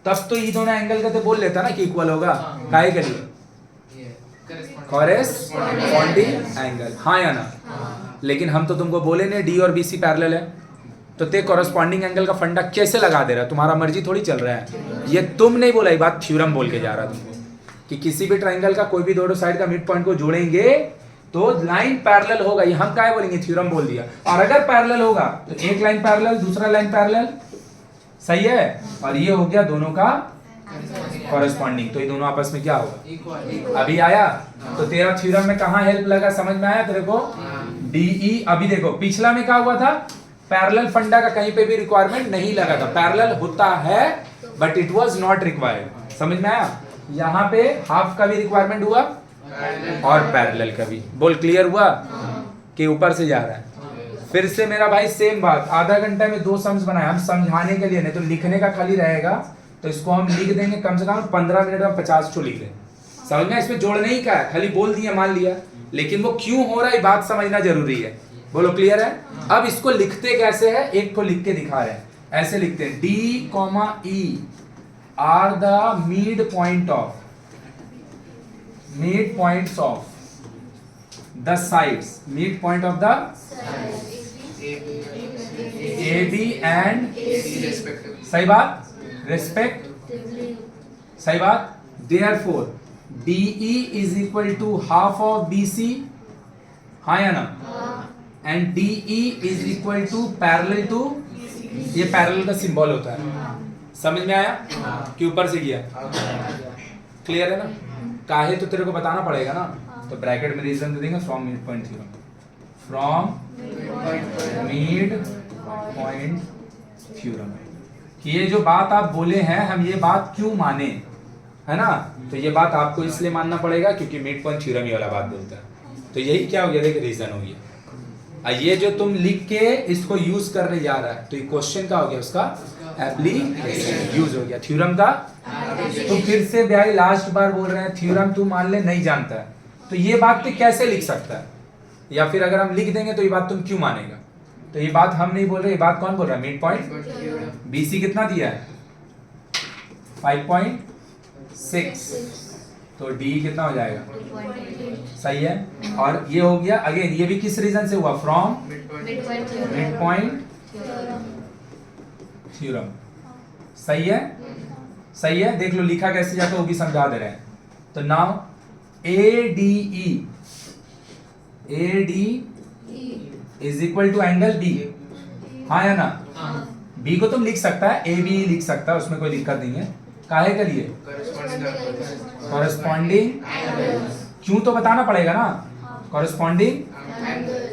S1: तब तो ये दोनों एंगल का तो बोल लेता ना कि इक्वल होगा। काहे के लिए? कॉरेस्पॉन्डिंग एंगल, हाँ या ना? लेकिन हम तो तुमको बोले नहीं डी और बीसी पैरेलल है, तो ते कॉरेस्पॉन्डिंग एंगल का फंडा कैसे लगा दे रहा है? तुम्हारा मर्जी थोड़ी चल रहा है। ये तुम नहीं बोला, ये बात थ्योरम बोल के जा रहा तुमको कि किसी भी ट्रायंगल का कोई भी दोनों साइड का मिड पॉइंट को जोड़ेंगे तो लाइन पैरेलल होगा। ये हम क्या बोलेंगे? थ्योरम बोल दिया। और अगर पैरेलल होगा तो एक लाइन पैरेलल, दूसरा लाइन पैरेलल, सही है। और ये हो गया दोनों का कॉरेस्पॉन्डिंग, तो ये दोनों आपस में क्या होगा? अभी आया? तो तेरा थ्योरम में कहां हेल्प लगा, समझ में आया तेरे को? डीई। अभी देखो पिछला में क्या हुआ था? पैरेलल फंडा का कहीं पे भी रिक्वायरमेंट नहीं लगा था। पैरेलल होता है but it was not required. समझ में आया? यहाँ पे हाफ का भी रिक्वायरमेंट हुआ और पैरेलल का भी। बोल क्लियर हुआ कि ऊपर से जा रहा है? फिर से मेरा भाई सेम बात, आधा घंटा में 2 सम्स बनाए हम समझाने के लिए, नहीं तो लिखने का खाली रहेगा तो इसको हम लिख देंगे कम से कम 15 मिनट में 50 तो लिख दें। समझ में, इसमें जोड़ने ही का है, खाली बोल दिया मान लिया, लेकिन वो क्यों हो रहा है बात समझना जरूरी है। बोलो क्लियर है। अब इसको लिखते कैसे है, एक को लिख के दिखा रहे हैं। ऐसे लिखते हैं D, E are the mid point of the sides, mid point of the AB and
S3: respective.
S1: सही बात, रेस्पेक्ट, सही बात। Therefore DE is equal to half of BC, हाँ या ना, and DE is equal to parallel to, ये parallel का symbol होता है। समझ में आया कि ऊपर से किया, क्लियर है ना। काहे तो तेरे को बताना पड़ेगा ना, तो ब्रैकेट में रीजन दे देंगे from mid point theorem, from mid point theorem, कि ये जो बात आप बोले हैं हम ये बात क्यों माने, है ना। तो ये बात आपको इसलिए मानना पड़ेगा क्योंकि मिड पॉइंट थ्योरम ये वाला बात बोलता है। तो यही क्या हो गया, देखिए रीजन हो गया। ये जो तुम लिख के इसको यूज करने जा रहा है, तो ये क्वेश्चन का हो गया, उसका एप्लीकेशन यूज हो गया थ्योरम का। तो फिर से भाई लास्ट बार बोल रहे हैं, थ्योरम तू मान ले नहीं जानता है, तो ये बात तू कैसे लिख सकता है, या फिर अगर हम लिख देंगे तो ये बात तुम क्यों मानेगा। तो ये बात हम नहीं बोल रहे, ये बात कौन बोल रहा है, मिड पॉइंट। BC कितना दिया है 5.6, तो D कितना हो जाएगा, सही है। और ये हो गया अगेन, ये भी किस रीजन से हुआ, फ्रॉम मिड पॉइंट थ्योरम, सही है, सही है। देख लो लिखा कैसे जाता है वो भी समझा दे रहे हैं। तो now ADE is equal to angle B, हाँ या ना। B को तुम लिख सकता है, AB लिख सकता है, उसमें कोई दिक्कत नहीं है। काहे के लिए, कॉरेस्पॉन्डिंग, क्यों तो बताना पड़ेगा ना, corresponding.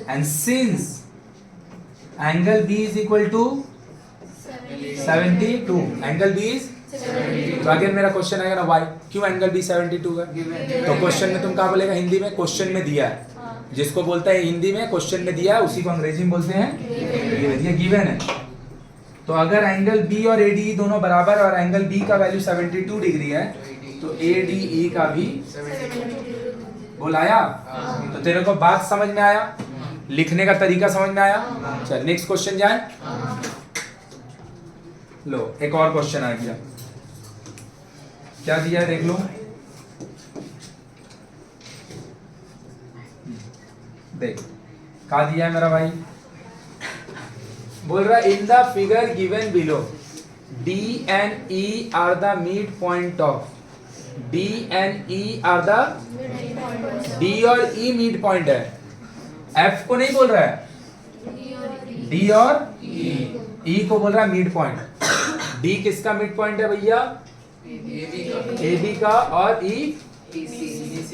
S1: And since angle B is equal to 72, angle B is, तो अगेन मेरा क्वेश्चन आएगा ना, वाई, क्यों एंगल B 72 है। तो क्वेश्चन में तुम क्या बोलेगा, हिंदी में क्वेश्चन में दिया है, जिसको बोलता है हिंदी में क्वेश्चन में दिया है उसी को अंग्रेजी में बोलते हैं ये गिवन है। तो अगर एंगल B और ADE दोनों बराबर और एंगल B का वैल्यू 72 डिग्री है, तो ADE का भी बोलाया। तो तेरे को बात समझ में आया, लिखने का तरीका समझ में आया। चल नेक्स्ट क्वेश्चन जाए। लो एक और क्वेश्चन आ गया, क्या दिया है देख लो, देख क्या दिया है मेरा भाई, बोल रहा in the figure given below D and E are the mid point of, D and E are the, D और E मिड पॉइंट है, F को नहीं बोल रहा है, D और E को बोल रहा है मिड पॉइंट। D किसका मिड पॉइंट है भैया, AB का, और E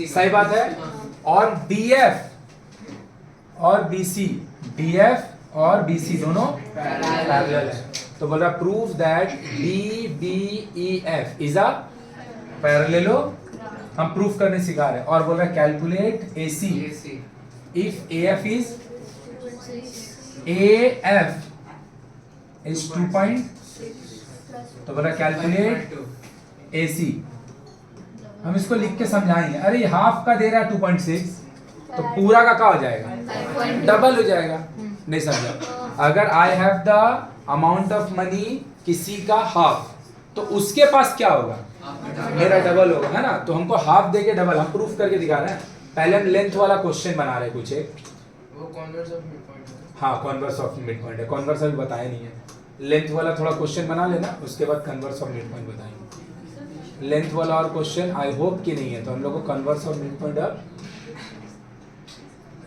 S1: सही बात है। और DF और BC, DF और BC दोनों पैरेलल है। तो बोल रहा prove that DBEF is a parallelo, हम प्रूफ करने सिखा रहे हैं। और बोल रहा calculate AC if AF is, AF is 2. तो बोला कैलकुलेट AC, हम इसको लिख के समझाएंगे। अरे हाफ का दे रहा है 2.6, तो पूरा का क्या हो जाएगा, डबल हो जाएगा। नहीं समझा, अगर I have the amount of money किसी का हाफ, तो उसके पास क्या होगा, मेरा डबल होगा, है ना। तो हमको हाफ देके डबल, हम प्रूफ करके दिखा रहे हैं। पहले हम लेंथ वाला क्वेश्चन बना रहे हैं कुछ एक,
S3: वो कॉन्वर्स ऑफ मिड पॉइंट है।
S1: हाँ कॉन्वर्स ऑफ मिड पॉइंट है, कॉन्वर्स अभी बताया नहीं है। लेंथ वाला थोड़ा क्वेश्चन बना लेना, उसके बाद कन्वर्स ऑफ मिड पॉइंट बताएंगे। लेंथ वाला और क्वेश्चन आई होप कि नहीं है, तो हम लोग को कन्वर्स ऑफ मिड पॉइंट अब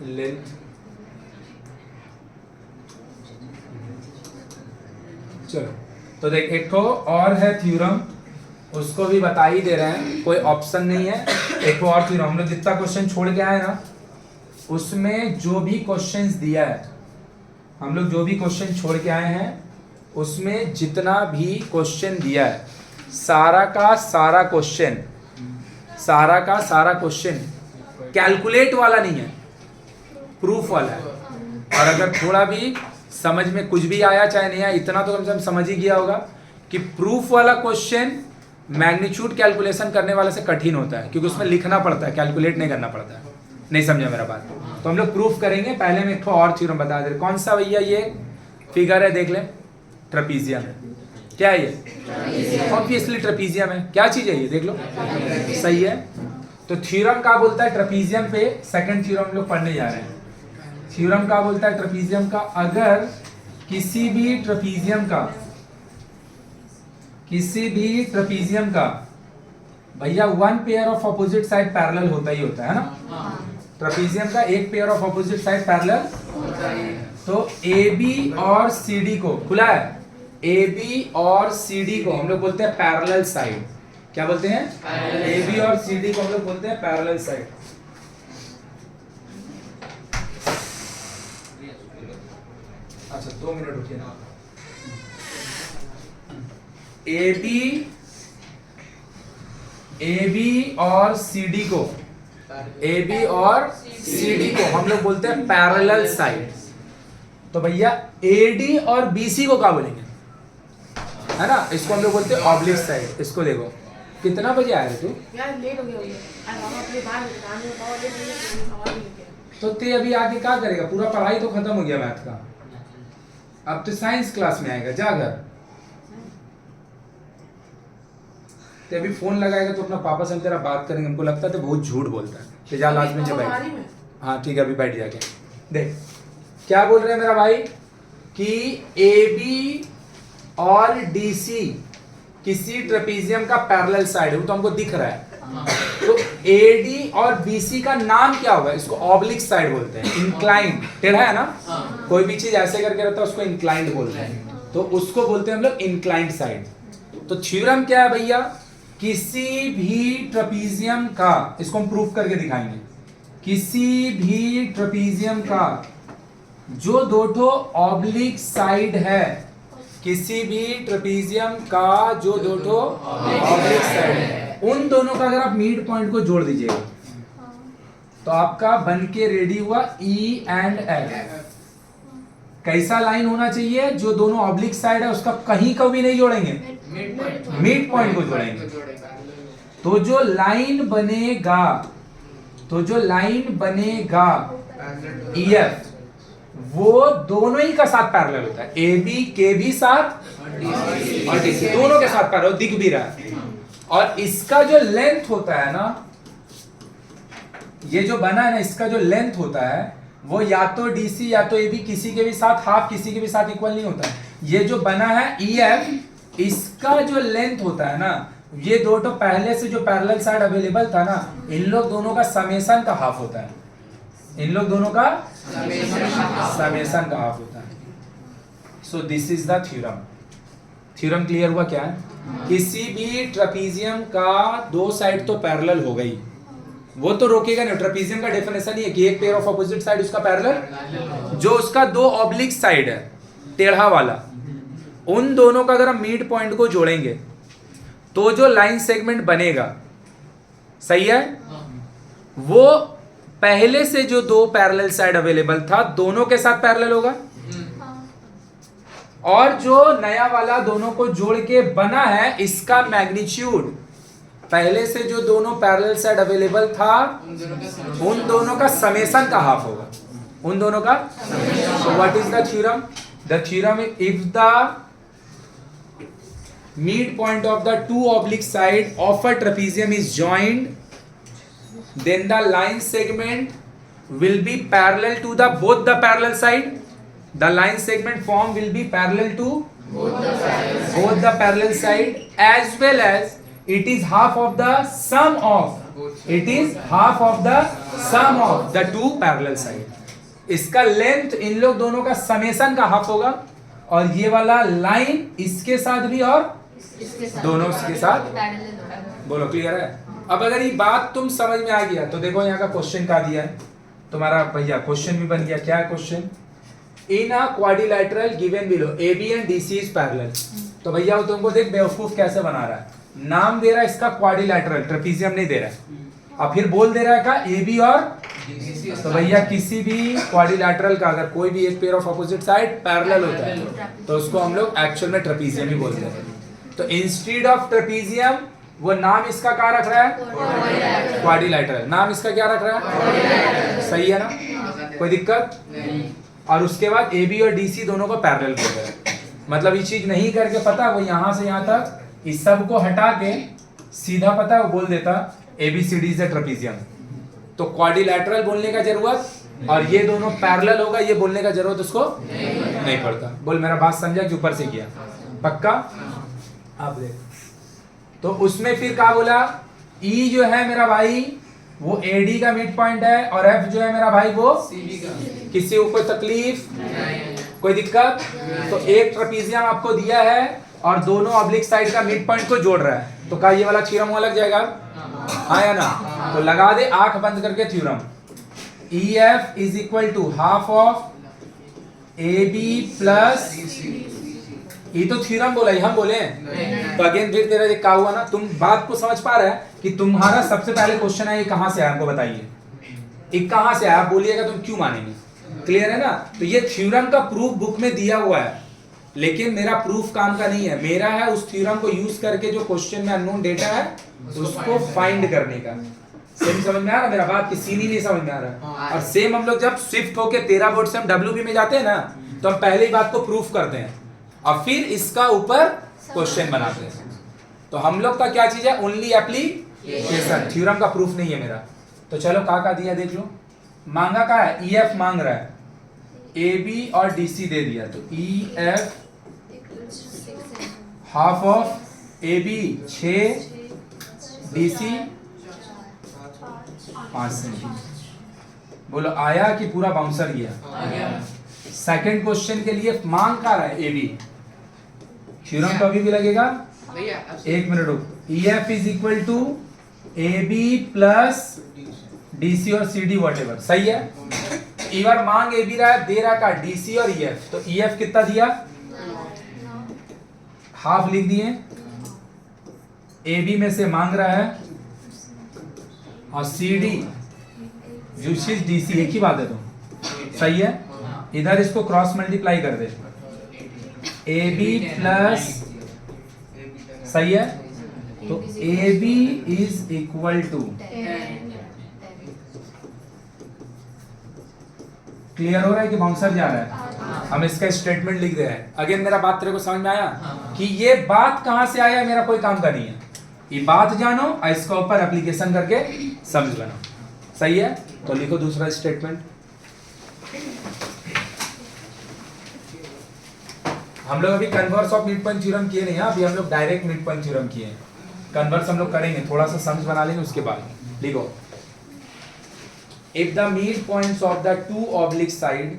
S1: लेंथ, चलो तो देख एक तो और है थ्योरम, उसको भी बता ही दे रहे हैं, कोई ऑप्शन नहीं है। एक और थ्योरम, हम लोग जितना क्वेश्चन छोड़ के आए ना, उसमें जो भी क्वेश्चंस दिया है, हम लोग जो भी क्वेश्चन छोड़ के आए हैं, उसमें जितना भी क्वेश्चन दिया है, सारा का सारा क्वेश्चन, सारा का सारा क्वेश्चन कैलकुलेट वाला नहीं है, प्रूफ वाला है। और अगर थोड़ा भी समझ में कुछ भी आया चाहे नहीं आया, इतना तो कम से कम समझ ही गया होगा कि प्रूफ वाला क्वेश्चन मैग्नीट्यूड कैलकुलेशन करने वाले से कठिन होता है, क्योंकि उसमें लिखना पड़ता है, कैलकुलेट नहीं करना पड़ता है। नहीं समझा मेरा बात? तो हम लोग प्रूफ करेंगे। पहले में एक ठो और थ्योरम बता दे। कौन सा भैया? ये फिगर है, देख लें, ट्रेपीजियम है। क्या है ये? ऑब्वियसली ट्रेपीजियम है। क्या चीज है ये? देख लो, सही है। तो थ्योरम क्या बोलता है ट्रेपीजियम पे? सेकंड थ्योरम हम लोग पढ़ने जा रहे हैं। थ्योरम क्या बोलता है ट्रेपीजियम का? अगर किसी भी ट्रेपीजियम का भैया one pair of opposite side parallel होता ही होता है ना। ट्रेपीजियम का एक pair of opposite side parallel. तो AB और CD को, खुला है, AB और CD को हम लोग बोलते हैं पैरेलल साइड। क्या बोलते हैं? AB और CD को हम लोग बोलते हैं पैरेलल साइड। अच्छा 2 मिनट रुकिए ना। AB और CD को हम लोग बोलते हैं पैरेलल साइड। तो भैया AD और BC को क्या बोलेंगे? है ना, इसको हम लोग बोलते हैं ऑब्लिक साइड। इसको देखो, कितना बजे आया रे तू?
S4: यार लेट हो गया भैया। आज हम अपने बाहर दुकान में बहुत लेट हो गया, सवाल नहीं किया।
S1: तो ते अभी आगे क्या करेगा? पूरा पढ़ाई तो खत्म हो गया मैथ का, अब तो साइंस क्लास में आएगा। जा घर, ते अभी फोन लगाएगा तो अपना पापा से तेरा बात करेंगे। हमको लगता है तो बहुत झूठ बोलता है। ते जा लास्ट में जब
S4: हमारी में
S1: हाँ ठीक है, अभी बैठ जाके देख क्या बोल रहे हैं मेरा भाई कि AB और DC किसी ट्रेपीजियम का पैरेलल साइड है, वो तो हमको दिख रहा है। तो AD और BC का नाम क्या होगा? इसको ऑब्लिक साइड बोलते हैं, इंक्लाइंड, टेढ़ा है ना। कोई भी चीज ऐसे करके रहता है उसको इंक्लाइंड बोलते हैं, तो उसको बोलते हैं हम लोग इंक्लाइंड साइड। तो थ्योरम क्या है भैया? किसी भी ट्रेपीजियम का, इसको हम प्रूफ करके दिखाएंगे, किसी भी ट्रेपीजियम का जो दो ठो ऑब्लिक साइड है, किसी भी ट्रेपीजियम का जो दो ठो ऑब्लिक साइड है, उन दोनों का अगर आप मिड पॉइंट को जोड़ दीजिएगा तो आपका बन के रेडी हुआ E एंड F। कैसा लाइन होना चाहिए? जो दोनों ऑब्लिक साइड है उसका कहीं को भी नहीं जोड़ेंगे, मिड पॉइंट को जोड़ेंगे। तो जो लाइन बनेगा EF, वो दोनों ही का साथ पैरेलल होता है। AB के भी साथ और DC दोनों के साथ पैरेलल, दिख भी रहा है। और इसका जो लेंथ होता है ना, ये जो बना है ना, इसका जो लेंथ होता है वो या तो DC या तो AB, किसी के भी साथ हाफ, किसी के भी साथ इक्वल नहीं होता है। ये जो बना है EF, इसका जो लेंथ होता है ना, ये दो तो पहले से जो पैरेलल साइड अवेलेबल था ना, इन लोग दोनों का समेशन का हाफ होता है। इन लोग दोनों का समेशन का हाफ होता है। So this is the theorem. Theorem clear हुआ क्या है? किसी भी ट्रेपीजियम का दो साइड तो पैरेलल हो गई, वो तो रोकेगा नहीं। ट्रेपीजियम का डेफिनेशन ही है कि एक पेयर ऑफ अपोजिट साइड उसका पैरेलल, जो उसका दो ऑब्लिक साइड है टेढ़ा वाला, उन दोनों का अगर हम मिड पॉइंट को जोड़ेंगे तो जो लाइन सेगमेंट बनेगा, सही है, वो पहले से जो दो पैरेलल साइड अवेलेबल था दोनों के साथ पैरेलल होगा, और जो नया वाला दोनों को जोड़ के बना है इसका मैग्नीट्यूड पहले से जो दोनों पैरेलल साइड अवेलेबल था उन दोनों का समेशन का हाफ होगा। उन दोनों का what is the theorem? The theorem if the mid point of the two oblique side of a trapezium is joined, then the line segment will be parallel to the both the parallel side. The line segment form will be parallel to both the parallel side, as well as it is half of the sum of the two parallel side. इसका length in लोग दोनों का summation का half होगा, और ये वाला line इसके साथ भी और दोनों के साथ। बोलो क्लियर है? अब अगर ये बात तुम समझ में आ गया तो देखो यहाँ का क्वेश्चन क्या दिया है तुम्हारा भैया। क्वेश्चन भी बन गया। क्या है question? In a quadrilateral given below AB and DC is parallel. तो भैया वो तुमको देख बेवकूफ कैसे बना रहा है, नाम दे रहा है इसका क्वाड्रिलैटरल, ट्रेपीजियम नहीं दे रहा है, और फिर बोल दे रहा है का AB और तो भैया किसी भी क्वाड्रिलैटरल का अगर कोई भी एक pair of opposite side parallel होता है तो उसको हम लोग एक्चुअल में ट्रेपीजियम ही बोलते हैं। तो इंस्टीड ऑफ ट्रेपीजियम वो नाम इसका क्या रख रहा है? क्वाड्रिलैटरल। नाम इसका क्या रख रहा है? सही है ना, कोई दिक्कत? और उसके बाद ए बी और डी सी दोनों को पैरेलल बोल रहा है। मतलब ये चीज नहीं करके पता वो यहां से यहां तक इस सब को हटा के सीधा पता वो बोल देता A B C D is a trapezium. तो क्वाड्रिलैटरल बोलने का जरूरत और ये दोनों पैरेलल होगा ये बोलने का जरूरत उसको नहीं पड़ता। बोल मेरा बात समझा कि ऊपर से किया? पक्का? आप देख तो उसमें फिर क्या बोला, ई जो है मेरा भाई वो एडी का मिड पॉइंट है और एफ जो है मेरा भाई वो
S3: सीबी का।
S1: किसी को कोई तकलीफ, कोई दिक्कत? तो एक ट्रेपीजियम आपको दिया है और दोनों ऑब्लिक साइड का मिड पॉइंट को जोड़ रहा है, तो क्या ये वाला थ्योरम वहां लग जाएगा? हाँ या ना? तो लगा दे आंख बंद करके theorem, E F is equal to half of A B plus, ये तो थ्योरम बोला ही हम बोले। तो अगेन फिर तेरा क्या हुआ ना, तुम बात को समझ पा रहे हैं कि तुम्हारा सबसे पहले क्वेश्चन है ये कहां से आया हमको बताइए, ये कहां से आया? आप बोलिएगा तुम क्यों मानेंगे? क्लियर है ना? तो ये थ्योरम का प्रूफ बुक में दिया हुआ है, लेकिन मेरा प्रूफ काम का नहीं है, मेरा है उस थ्योरम को यूज करके जो क्वेश्चन में अननोन डेटा है उसको फाइंड करने का। सेम समझ में आ रहा मेरा बात कि सीनी नहीं समझ में आ रहा? और सेम हम लोग जब शिफ्ट होके 13 बोर्ड से हम डब्ल्यूबी में जाते हैं ना, तो हम पहले ही बात को प्रूफ करते हैं और फिर इसका ऊपर क्वेश्चन बनाते हैं। तो हम लोग का क्या चीज है? ओनली एप्लीकेशन, थ्योरम का प्रूफ नहीं है मेरा। तो चलो का दिया देख लो, मांगा का है ई एफ मांग रहा है, ए बी और डी सी दे दिया, तो E F half of A B 6 D C 5 centimetre. बोलो आया कि पूरा बाउंसर गया? सेकंड क्वेश्चन के लिए मांग का रहा है ए बी, थ्योरम कभी भी लगेगा। एक मिनट रुक, E F is equal to A B plus D C और सी डी वॉट एवर, सही है। इवर मांग ए बी रहा है, दे रहा का डी सी और ई एफ, तो ई एफ कितना दिया? हाफ लिख दिए, ए बी में से मांग रहा है और सी डी डी सी एक ही बात है, तो सही है। इधर इसको क्रॉस मल्टीप्लाई कर दे, ए बी प्लस, सही है, तो A B is equal to, clear हो रहा है कि बाउंसर जा रहा है? हम इसका स्टेटमेंट लिख दे रहे हैं। अगेन मेरा बात तेरे को समझ में आया कि ये बात कहां से आया? मेरा कोई काम का नहीं है, ये बात जानो और इसका ऊपर एप्लीकेशन करके समझ लेना, सही है। तो लिखो दूसरा स्टेटमेंट। हम लोग अभी converse of mid point theorem किए नहीं है, अभी हम लोग डायरेक्ट मिड पॉइंट थ्योरम किए हैं। कन्वर्स हम लोग करेंगे, थोड़ा सा समझ बना लेंगे उसके बाद। लिखो, if the midpoints of the two oblique side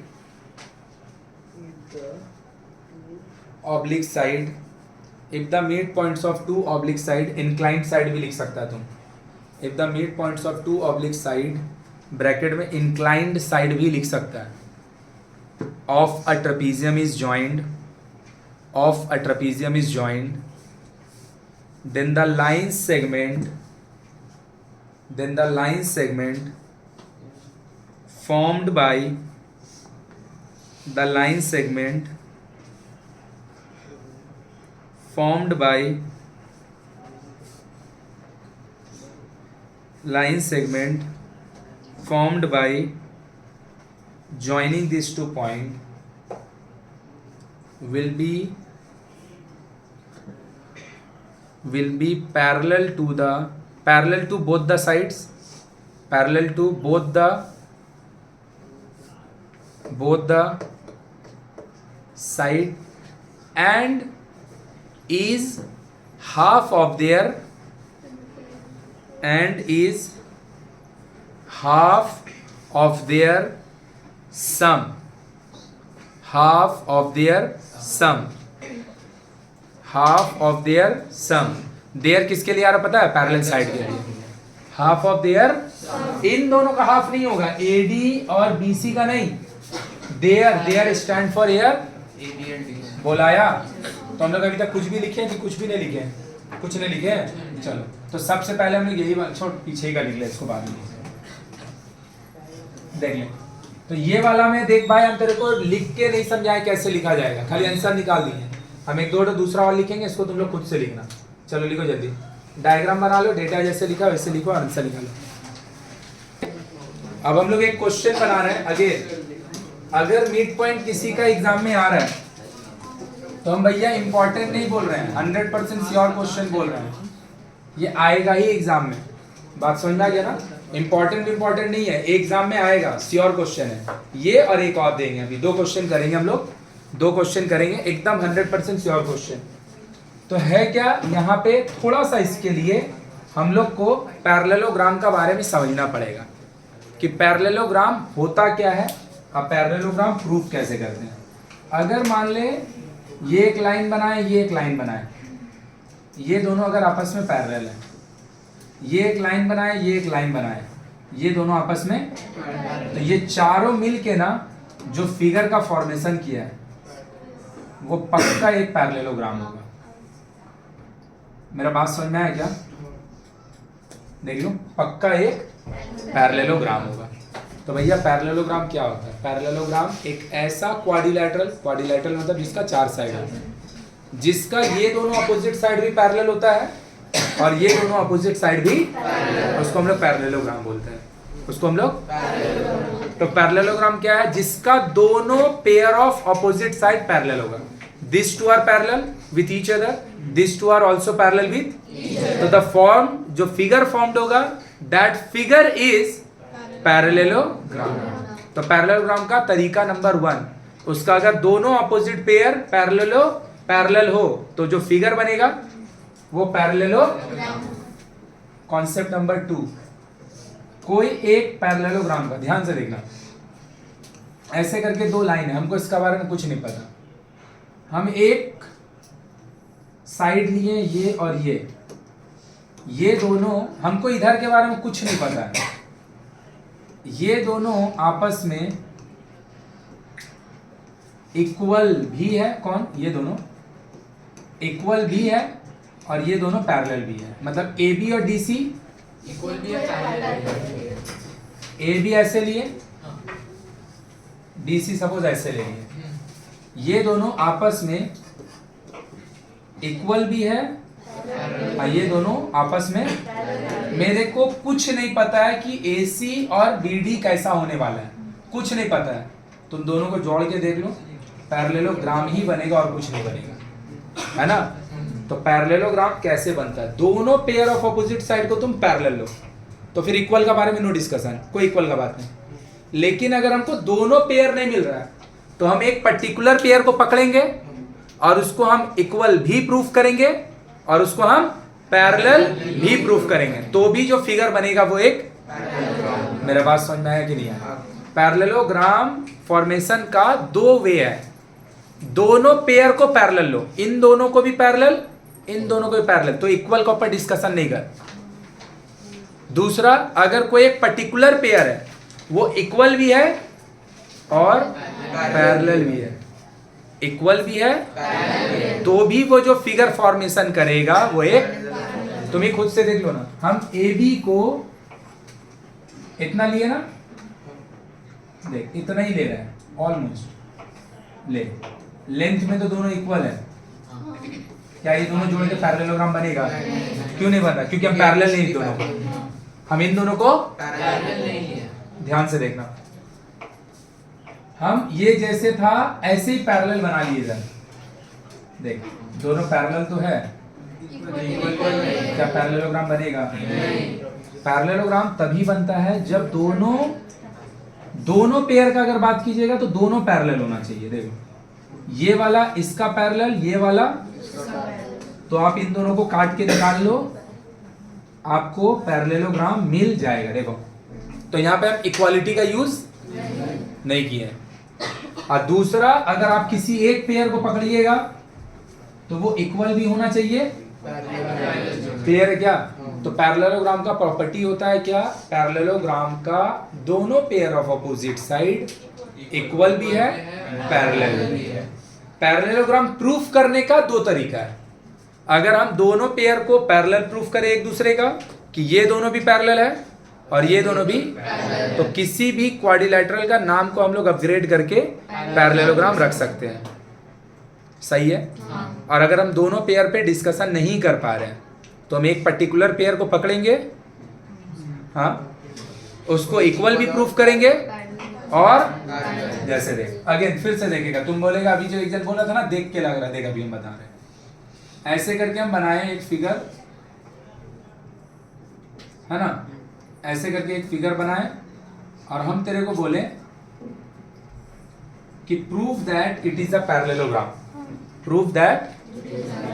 S1: if the midpoints of two oblique side, inclined side भी लिख सकता है तुम, if the midpoints of two oblique side bracket में inclined side भी लिख सकता है, of a trapezium is joined, then the line segment formed by joining these 2 points will be parallel to both the sides, both the side, and is half of their sum, their किसके लिए आ रहा पता है? Parallel side के लिए। Half of their, इन दोनों का half नहीं होगा, एडी और बीसी का नहीं, देयर स्टैंड फॉर एयर, बोलाया। तो हम लोग अभी तक कुछ भी लिखे हैं कि कुछ भी नहीं लिखे हैं? कुछ नहीं लिखे हैं। चलो, तो सबसे पहले हम लोग यही छोड़ पीछे का लिख ले, इसको बाद में देख ले। तो ये वाला में देख भाई, हम तेरे को लिख के नहीं समझाए कैसे लिखा जाएगा, खाली आंसर निकाल दिए। हम एक दो दूसरा और लिखेंगे, इसको तुम लोग खुद से लिखना। चलो लिखो जल्दी, डायग्राम बना लो, डेटा जैसे लिखा वैसे लिखो, आंसर निकालो। अब हम लोग एक क्वेश्चन बना रहे हैं अगेन। अगर मिड पॉइंट किसी का एग्जाम में आ रहा है तो हम भैया इंपॉर्टेंट नहीं बोल रहे हैं, 100% श्योर क्वेश्चन बोल रहे हैं, ये आएगा ही एग्जाम में। बात समझ में आ गया ना? इंपॉर्टेंट नहीं है, एग्जाम में आएगा, श्योर क्वेश्चन है ये। और एक और देंगे, अभी 2 क्वेश्चन करेंगे हम लोग, 2 क्वेश्चन करेंगे एकदम 100% श्योर क्वेश्चन। तो है क्या यहाँ पे, थोड़ा सा इसके लिए हम लोग को पैरेललोग्राम का बारे में समझना पड़ेगा कि पैरेललोग्राम होता क्या है और पैरेललोग्राम प्रूफ कैसे करते हैं। अगर मान ले ये एक लाइन बनाए, ये एक लाइन बनाए, ये दोनों अगर आपस में पैरेलल है, ये एक लाइन बनाए, ये एक लाइन बनाए, ये दोनों आपस में, तो ये चारों मिल के ना जो फिगर का फॉर्मेशन किया है वो पक्का एक पैरेललोग्राम होगा। मेरा बात समझ में आया क्या? देख लो, पक्का एक पैरेललोग्राम होगा। तो भैया पैरेललोग्राम क्या होता है? पैरेललोग्राम एक ऐसा क्वाड्रिलैटरल मतलब जिसका 4 साइड होता है, जिसका ये दोनों अपोजिट साइड भी पैरेलल होता है और ये दोनों अपोजिट साइड भी, उसको हम लोग पैरेललोग्राम बोलते हैं। उसको हम लोग तो पैरेललोग्राम क्या है? जिसका दोनों pair of opposite side parallel होगा। This two are parallel with each other, this two are also parallel with, तो द फॉर्म जो फिगर फॉर्म्ड होगा दैट फिगर इज पैरेललोग्राम। तो पैरेललोग्राम का तरीका नंबर 1, उसका अगर दोनों अपोजिट पेयर पैरेलल हो तो जो फिगर बनेगा वो पैरेललोग्राम। कॉन्सेप्ट नंबर 2, कोई एक पैरेललोग्राम का, ध्यान से देखना, ऐसे करके 2 लाइन है, हमको इसका बारे में कुछ नहीं पता, हम एक साइड लिए ये और ये दोनों, हमको इधर के बारे में कुछ नहीं पता है, ये दोनों आपस में इक्वल भी है। कौन? ये दोनों इक्वल भी है और ये दोनों पैरेलल भी है, मतलब ए बी और डी सी
S3: इक्वल भी है, पैरेलल है।
S1: ए बी ऐसे लिए, डी सी सपोज ऐसे ले लिए, ये दोनों आपस में इक्वल भी है और ये दोनों आपस में, मेरे को कुछ नहीं पता है कि AC और BD कैसा होने वाला है, कुछ नहीं पता है, तुम दोनों को जोड़ के देख लो, पैरेललोग्राम ही बनेगा और कुछ नहीं बनेगा, है ना? तो पैरेललोग्राम कैसे बनता है? दोनों पेयर ऑफ अपोजिट साइड को तुम पैरेलल लो, तो फिर इक्वल का बारे में नो डिस्कशन, कोई इक्वल का बात नहीं। लेकिन अगर हमको दोनों पेयर नहीं मिल रहा है तो हम एक पर्टिकुलर पेयर को पकड़ेंगे और उसको हम इक्वल भी प्रूफ करेंगे और उसको हम पैरेलल भी प्रूफ करेंगे, तो भी जो फिगर बनेगा वो एक, मेरा बात समझ में आया कि नहीं आया? पैरेललोग्राम फॉर्मेशन का 2 वे है, दोनों पेयर को पैरेलल लो, इन दोनों को भी पैरेलल, इन दोनों को भी पैरेलल, तो इक्वल का ऊपर डिस्कशन नहीं कर। दूसरा, अगर कोई एक पर्टिकुलर पेयर है वो इक्वल भी है और पैरेलल भी है, इक्वल भी है तो भी वो जो फिगर फॉर्मेशन करेगा वो एक, तुम ही खुद से देख लो ना, हम ए बी को इतना लिए ना, देख इतना ही ले रहे हैं ऑलमोस्ट, ले लेंथ में तो दोनों इक्वल है, क्या ये दोनों जोड़ के पैरेललोग्राम बनेगा? क्यों नहीं बन रहा? क्योंकि हम पैरेलल नहीं, दोनों को, हम इन दोनों को
S3: पैरेलल नहीं है।
S1: ध्यान से देखना, हम ये जैसे था ऐसे ही पैरेलल बना लिए इधर, देख दोनों पैरेलल तो है, क्या पैरेललोग्राम बनेगा? पैरेललोग्राम तभी बनता है जब दोनों पेयर का अगर बात कीजिएगा तो दोनों पैरेलल होना चाहिए। देखो ये वाला इसका पैरेलल, ये वाला, तो आप इन दोनों को काट के निकाल लो, आपको पैरेललोग्राम मिल जाएगा। देखो तो यहाँ पे हम इक्वालिटी का यूज नहीं किया है। और दूसरा, अगर आप किसी एक पेयर को पकड़िएगा तो वो इक्वल भी होना चाहिए, पेयर है क्या? तो पैरेललोग्राम का प्रॉपर्टी होता है क्या? पैरेललोग्राम का दोनों pair of opposite side equal भी है, पैरेलल भी है। पैरेललोग्राम प्रूफ करने का 2 तरीका है। अगर हम दोनों पेयर को पैरेलल प्रूफ करें एक दूसरे का कि ये दोनों भी पैरेलल है और ये दोनों भी, तो किसी भी क्वाड्रिलैटरल का नाम को हम लोग अपग्रेड करके पैरेललोग्राम रख सकते हैं। सही है। और अगर हम दोनों पेयर पे डिस्कशन नहीं कर पा रहे हैं तो हम एक पर्टिकुलर पेयर को पकड़ेंगे, हाँ, उसको इक्वल भी प्रूफ करेंगे और जैसे देख अगेन फिर से देखेगा, तुम बोलेगा अभी जो एक जन बोला था ना देख के लग रहा है, देख अभी हम बता रहे हैं। ऐसे करके हम बनाए एक फिगर, है ना, ऐसे करके एक फिगर बनाए और हम तेरे को बोले कि prove that it is a parallelogram, prove that,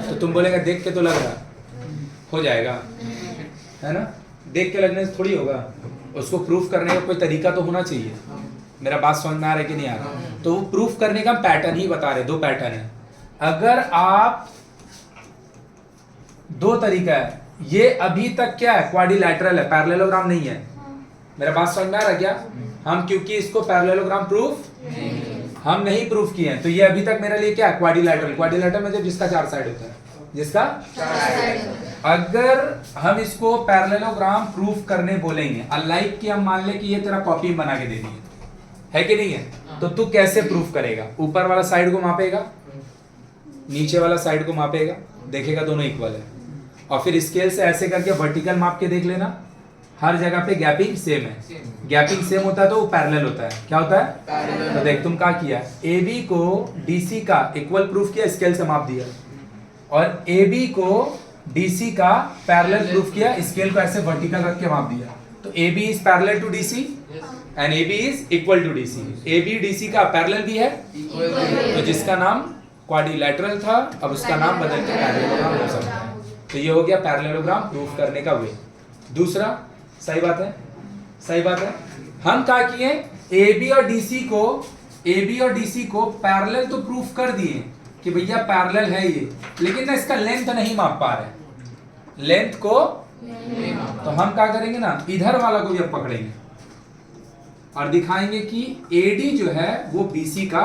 S1: तो तुम बोलेगा देख के तो लग रहा, हो जाएगा, है ना, देख के लगने से थोड़ी होगा, उसको प्रूफ करने का कोई तरीका तो होना चाहिए। मेरा बात समझ में आ रहा है कि नहीं आ रहा? तो वो प्रूफ करने का पैटर्न ही बता रहे, दो पैटर्न है। अगर आप, दो तरीका है, ये अभी तक क्या है, क्वाड्रिलैटरल है, पैरेललोग्राम नहीं है। मेरा बात समझ में आ रहा क्या? हम क्योंकि इसको पैरेललोग्राम प्रूफ हम नहीं प्रूफ किए हैं, तो ये अभी तक मेरे लिए क्या है, क्वाड्रिलैटरल। क्वाड्रिलैटरल मतलब जिसका 4 साइड होता है, जिसका 4 साइड। अगर हम इसको पैरेललोग्राम प्रूफ करने बोलेंगे, अलाइक की हम मान ले कि ये तेरा कॉपी बना के दे दी है कि नहीं है, तो तू कैसे प्रूफ करेगा? ऊपर वाला साइड को मापेगा, नीचे वाला साइड को मापेगा, देखेगा दोनों इक्वल है, और फिर स्केल से ऐसे करके वर्टिकल माप के देख लेना, हर जगह पे गैपिंग सेम है। गैपिंग सेम होता है तो वो पैरेलल होता है। क्या होता है? तो देख तुम क्या किया, AB को DC का इक्वल प्रूफ किया, स्केल से माप दिया, और AB को DC का पैरेलल प्रूफ किया, स्केल को ऐसे वर्टिकल रख के माप दिया। तो AB इज parallel to DC and AB is equal to DC। AB DC का पैरेलल भी है, तो जिसका नाम क्वाड्रिलैटरल था अब उसका नाम बदल के पैरेललोग्राम हो सकता है। तो ये हो गया पैरेललोग्राम प्रूफ करने का वे। दूसरा, सही बात है, सही बात है, हम क्या किए, AB और DC को पैरेलल तो प्रूफ कर दिए कि भैया पैरेलल है ये, लेकिन ना इसका लेंथ नहीं माप पा रहे, लेंथ को, तो हम क्या करेंगे ना, इधर वाला को भी अब पकड़ेंगे और दिखाएंगे कि AD जो है वो BC का,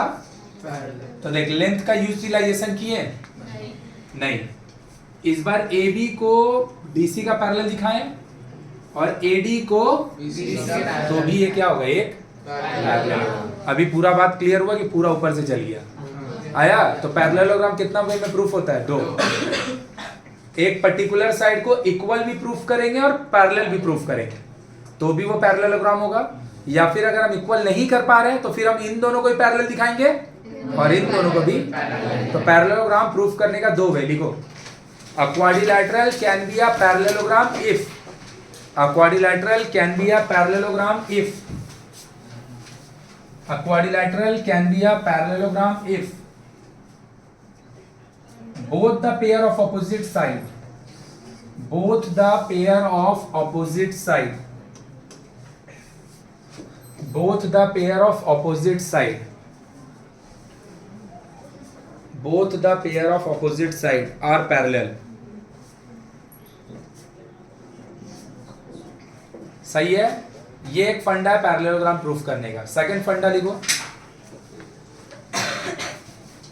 S1: तो देख लेंथ का यूटिलाइजेशन किए नहीं, इस बार AB को DC का पैरेलल दिखाएं और AD को तो भी ये क्या होगा, एक पैरेलल। अभी पूरा बात क्लियर हुआ कि पूरा ऊपर से चल गया आया? तो पैरेललोग्राम कितना वे में प्रूफ होता है, 2। एक पर्टिकुलर साइड को इक्वल भी प्रूफ करेंगे और पैरेलल भी प्रूफ करेंगे तो भी वो पैरेललोग्राम होगा, या फिर अगर हम इक्वल नहीं कर पा रहे हैं तो फिर हम इन दोनों को ही पैरेलल दिखाएंगे और इन दोनों को भी। तो पैरेललोग्राम प्रूफ करने का 2 वे, लिखो। A quadrilateral can be a parallelogram if, a quadrilateral can be a parallelogram if, a quadrilateral can be a parallelogram if both the pair of opposite side, both the pair of opposite side, both the pair of opposite side, both the pair of opposite side are parallel। सही है, ये एक फंडा है parallelogram proof करने का। Second फंडा लिखो,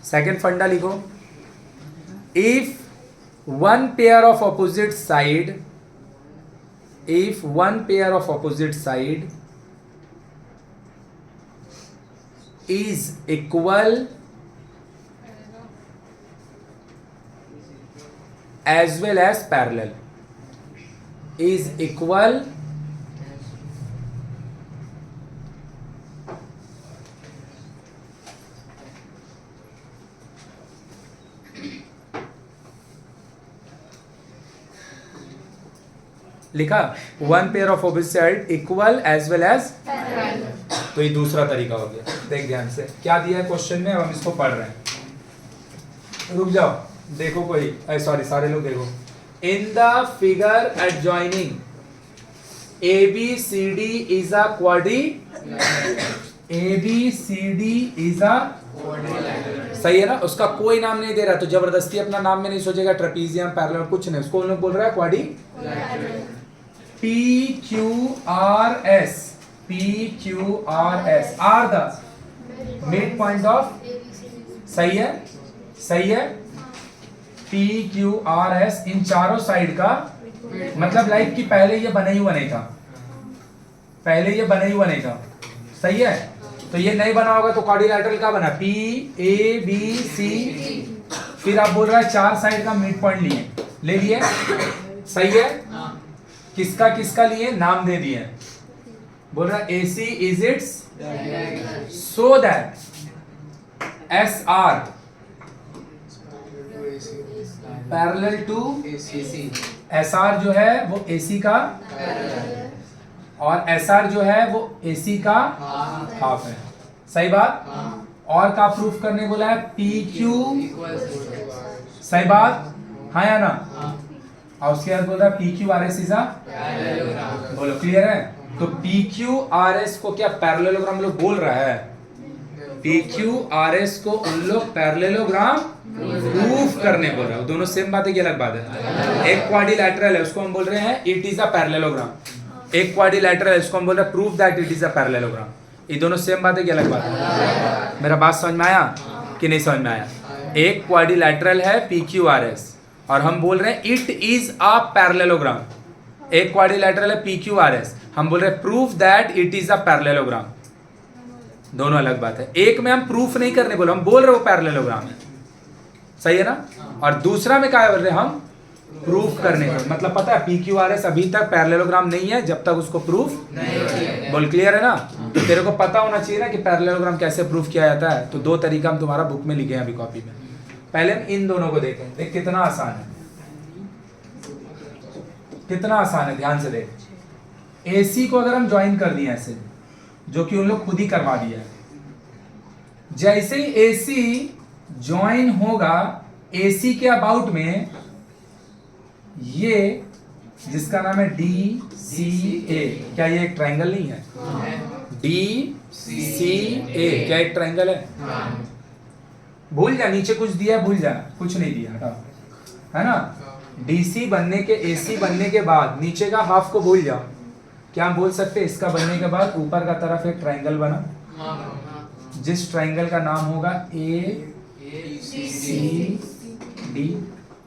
S1: सेकंड फंडा लिखो, if one pair of opposite side, if one pair of opposite side is equal as well as parallel, is equal लिखा, one pair of opposite side equal as well as, तो ये दूसरा तरीका हो गया। देख ध्यान से क्या दिया है क्वेश्चन में, अब हम इसको पढ़ रहे हैं। रुक जाओ, देखो कोई, सॉरी सारे लोग देखो। इन the figure adjoining ABCD is a quadri, ABCD is a, सही है ना, उसका कोई नाम नहीं दे रहा तो जबरदस्ती अपना नाम में नहीं सोचेगा ट्रेपीजियम पैरेलल कुछ नहीं, उसको लोग बोल रहा है quadri. PQRS, PQRS are the mid point of, सही है, सही है, PQRS इन चारों साइड का मतलब लाइक कि पहले ये बना ही हुआ नहीं था, पहले ये बना ही हुआ नहीं था, सही है। तो ये नहीं बना होगा तो क्वाड्रिलैटरल का बना पी ए बी सी, फिर आप बोल रहा है 4 साइड का मिड पॉइंट लिए, ले लिए, सही है। किसका किसका लिए नाम दे दिए, बोल रहा है AC is its so that SR parallel to SR जो है वो AC का और SR जो है वो AC का हाफ है, सही बात। और का प्रूफ करने बोला है PQ, सही बात, हाँ या ना। और उसके बाद बोल रहा है PQ RS इज बोलो क्लियर है। तो PQ RS को क्या पैरेललोग्राम लोग बोल रहा है, PQ RS को उन लोग पैरेललोग्राम प्रूफ करने बोल रहा है। दोनों सेम बात है कि अलग बात है। एक क्वाड्रिलैटरल है उसको हम बोल रहे हैं इट इज अ पैरेललोग्राम, एक क्वाड्रिलैटरल है उसको हम बोल रहे हैं proof that it is a parallelogram. ये दोनों सेम बात है कि अलग बात है। मेरा बात समझ में आया कि नहीं समझ में आया। एक क्वाड्रिलैटरल है PQ RS और हम बोल रहे हैं इट इज अ पैरेललोग्राम। एक क्वाड्रिलैटरल है PQ RS, हम बोल रहे हैं proof that it is a parallelogram. दोनों अलग बात है। एक में हम प्रूफ नहीं करने बोले, हम बोल रहे हो पैरेललोग्राम है, सही है ना। और दूसरा में क्या बोल रहे हैं हम प्रूफ करने को, मतलब पता है PQ RS अभी तक पैरेललोग्राम नहीं है जब तक उसको प्रूफ नहीं, बोल क्लियर है ना। तो तेरे को पता होना चाहिए ना कि पैरेललोग्राम कैसे प्रूफ किया जाता है। तो 2 तरीका हम तुम्हारा बुक में लिखे हैं अभी कॉपी में। पहले हम इन दोनों को देखें, देख कितना आसान है, कितना आसान है, ध्यान से देख। AC को अगर हम ज्वाइन कर दिए ऐसे, जो कि उन लोग खुद ही करवा दिया है, जैसे ही AC ज्वाइन होगा AC के अबाउट में, ये जिसका नाम है DCA, क्या ये एक ट्रायंगल नहीं है? DCA क्या एक ट्रायंगल है? भूल जा, नीचे कुछ दिया भूल जा, कुछ नहीं दिया, हटाओ, है ना। DC बनने के AC बनने के बाद नीचे का हाफ को भूल जाओ। क्या हम बोल सकते हैं इसका बनने के बाद ऊपर का तरफ एक ट्रायंगल बना, जिस ट्रायंगल का नाम होगा ACD,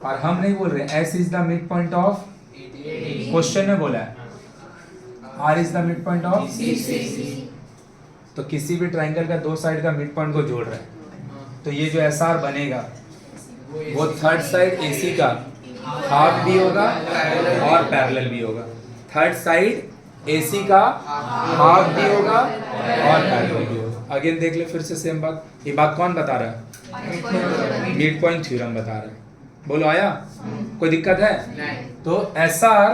S1: और हम नहीं बोल रहे S is the mid point of, question में बोला है R is the mid point of, तो किसी भी ट्रायंगल का 2 साइड का मिड पॉइंट को जोड़ रहे हैं। तो ये जो SR बनेगा वो थर्ड साइड AC का हाफ भी होगा और पैरेलल भी होगा। थर्ड साइड AC का हाफ भी होगा और पैरेलल भी होगा। अगेन देख ले फिर से सेम बात। ये बात कौन बता रहा है? मिड पॉइंट थ्योरम बता रहा है। बोलो आया? कोई दिक्कत है? तो SR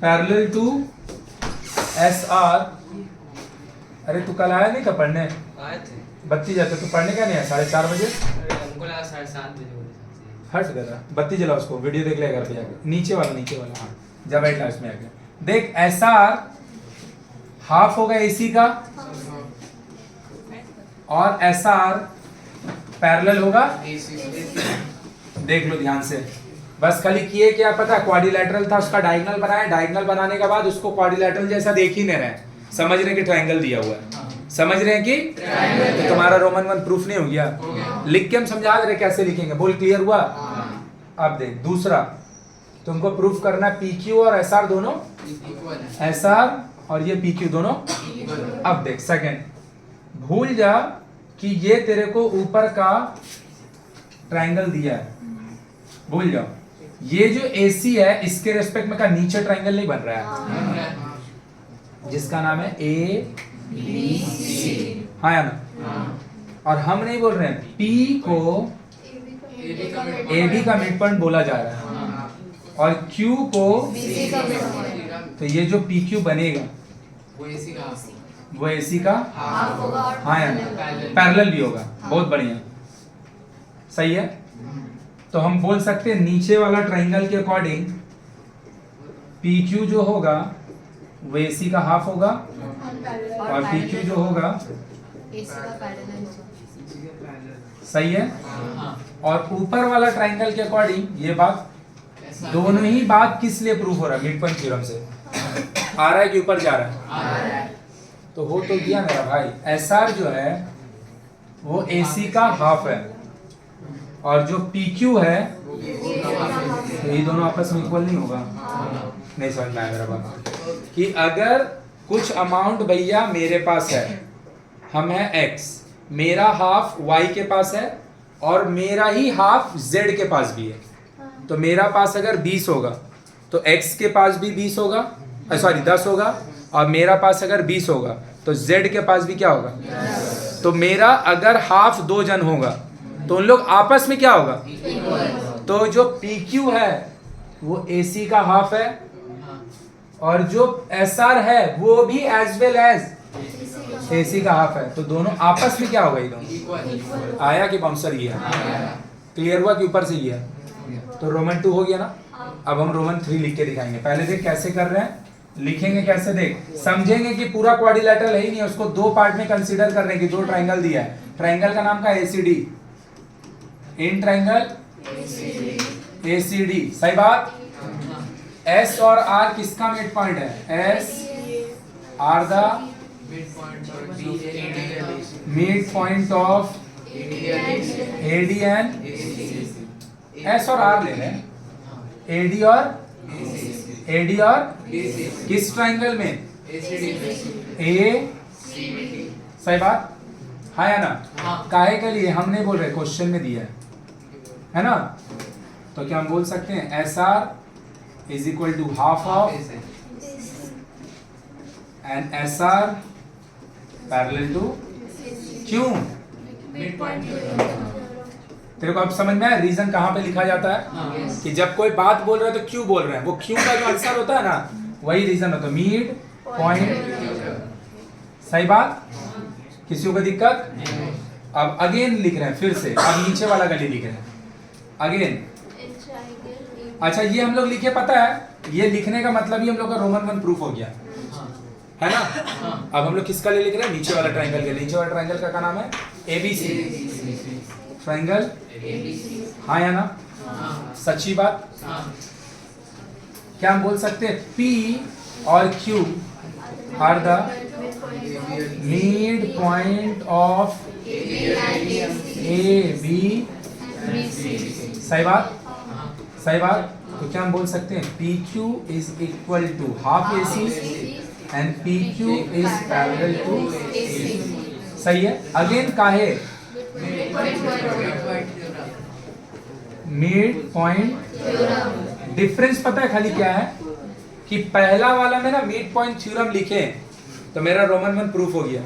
S1: पैरेलल टू SR, अरे तू कल आया नहीं था पढ़ने?
S3: आए थे।
S1: बत्ती जाते तो पढ़ने क्या नहीं है 4:30 बजे?
S3: हमको लगा 7:30 बजे बोले।
S1: हट गया, बत्ती जला उसको, वीडियो देख लेगा घर पे जाकर। नीचे वाला हाँ, जब बैठा इसमें आके देख। SR हाफ होगा AC का और SR पैरेलल होगा, देख लो ध्यान से। बस खाली किए क्या पता, क्वाड्रिलैटरल था उसका डायगोनल बनाया, डायगोनल बनाने के बाद उसको क्वाड्रिलैटरल जैसा देख ही नहीं रहे, समझ रहे कि ट्रायंगल दिया हुआ है, समझ रहे हैं कि तो तुम्हारा रोमन 1 प्रूफ नहीं हो गया। लिख के हम समझा दे रहे कैसे लिखेंगे, बोल क्लियर हुआ। अब देख दूसरा, तुमको प्रूफ करना है PQ और SR दोनों, SR और ये PQ दोनों। अब देख सेकंड, भूल जा कि ये तेरे को ऊपर का ट्रायंगल दिया है, भूल जाओ। ये जो AC है इसके रेस्पेक्ट में का नीचे ट्रायंगल नहीं बन रहा है, जिसका नाम है ABC, हाँ या ना। और हम नहीं बोल रहे हैं, P को AB का मिड पॉइंट बोला जा रहा है और Q को, तो ये जो PQ बनेगा वो AC का हाँ या ना, पैरेलल भी होगा। बहुत बढ़िया, सही है। तो हम बोल सकते हैं नीचे वाला ट्रायंगल के अकॉर्डिंग PQ जो होगा वो AC का हाफ होगा और PQ जो होगा सही है। और ऊपर वाला ट्रायंगल के अकॉर्डिंग ये बात, दोनों ही बात किस लिए प्रूफ हो रहा है? मिड पॉइंट थ्योरम से आ रहा है कि ऊपर जा रहा है? तो हो तो गया मेरा भाई। SR जो है वो AC का हाफ है और जो PQ है तो ये दोनों आपस में इक्वल नहीं होगा। नहीं समझ में आया मेरा बात कि अगर कुछ अमाउंट भैया मेरे पास है, हम है x, मेरा हाफ y के पास है और मेरा ही हाफ z के पास भी है। तो मेरा पास अगर 20 होगा तो x के पास भी 20 होगा, सॉरी 10 होगा, और मेरा पास अगर 20 होगा तो z के पास भी क्या होगा? तो मेरा अगर हाफ 2 जन होगा तो उन लोग आपस में क्या होगा? तो जो PQ है वो AC का हाफ है और जो SR है वो भी एज वेल एज AC का हाफ है। तो दोनों आपस में क्या होगा? दोनों आया कि बाउंसर ये क्लियर हुआ कि ऊपर से ये? तो रोमन 2 हो गया ना। अब हम रोमन 3 लिख के दिखाएंगे। पहले देख कैसे कर रहे हैं, लिखेंगे कैसे, देख समझेंगे कि पूरा क्वाड्रिलेटरल है ही नहीं, उसको 2 पार्ट में कंसीडर करने की। 2 ट्राइंगल दिया है, ट्राइंगल का नाम का ACD, इन ट्राइंगल ACD, सही बात। S और R किसका मिड पॉइंट है? S are the mid point of AD and S और R ले लें, AD और किस ट्राइंगल में? A, सही बात है या ना? काहे के लिए हम नहीं बोल रहे, क्वेश्चन में दिया है ना। तो क्या हम बोल सकते हैं SR is equal to half of and SR parallel to, क्यों? तेरे को अब समझ में आया रीजन कहां पे लिखा जाता है? कि जब कोई बात बोल रहा है तो क्यों बोल रहे हैं, वो क्यों का जो आंसर होता है ना वही रीजन होता है, मिड पॉइंट, सही बात। किसी को दिक्कत? अब अगेन लिख रहे हैं फिर से, अब नीचे वाला गली लिख रहे हैं अगेन। अच्छा ये हम लोग लिखे, पता है ये लिखने का मतलब ही हम लोग का रोमन 1 प्रूफ हो गया है ना। अब हम लोग किसका लिए लिख रहे हैं? नीचे वाला ट्राइंगल के। नीचे वाला ट्राइंगल का क्या नाम है? ABC ट्राइंगल, हाँ या ना? सच्ची बात। क्या हम बोल सकते हैं P और Q are the mid point of AB, सही बात, सही बात। तो क्या हम बोल सकते हैं PQ is equal to half AC and PQ is parallel to AC, सही है। अगेन काहे? मिड पॉइंट डिफरेंस पता है खाली क्या है कि पहला वाला में ना मिड पॉइंट थ्योरम लिखे तो मेरा रोमन 1 प्रूफ हो गया।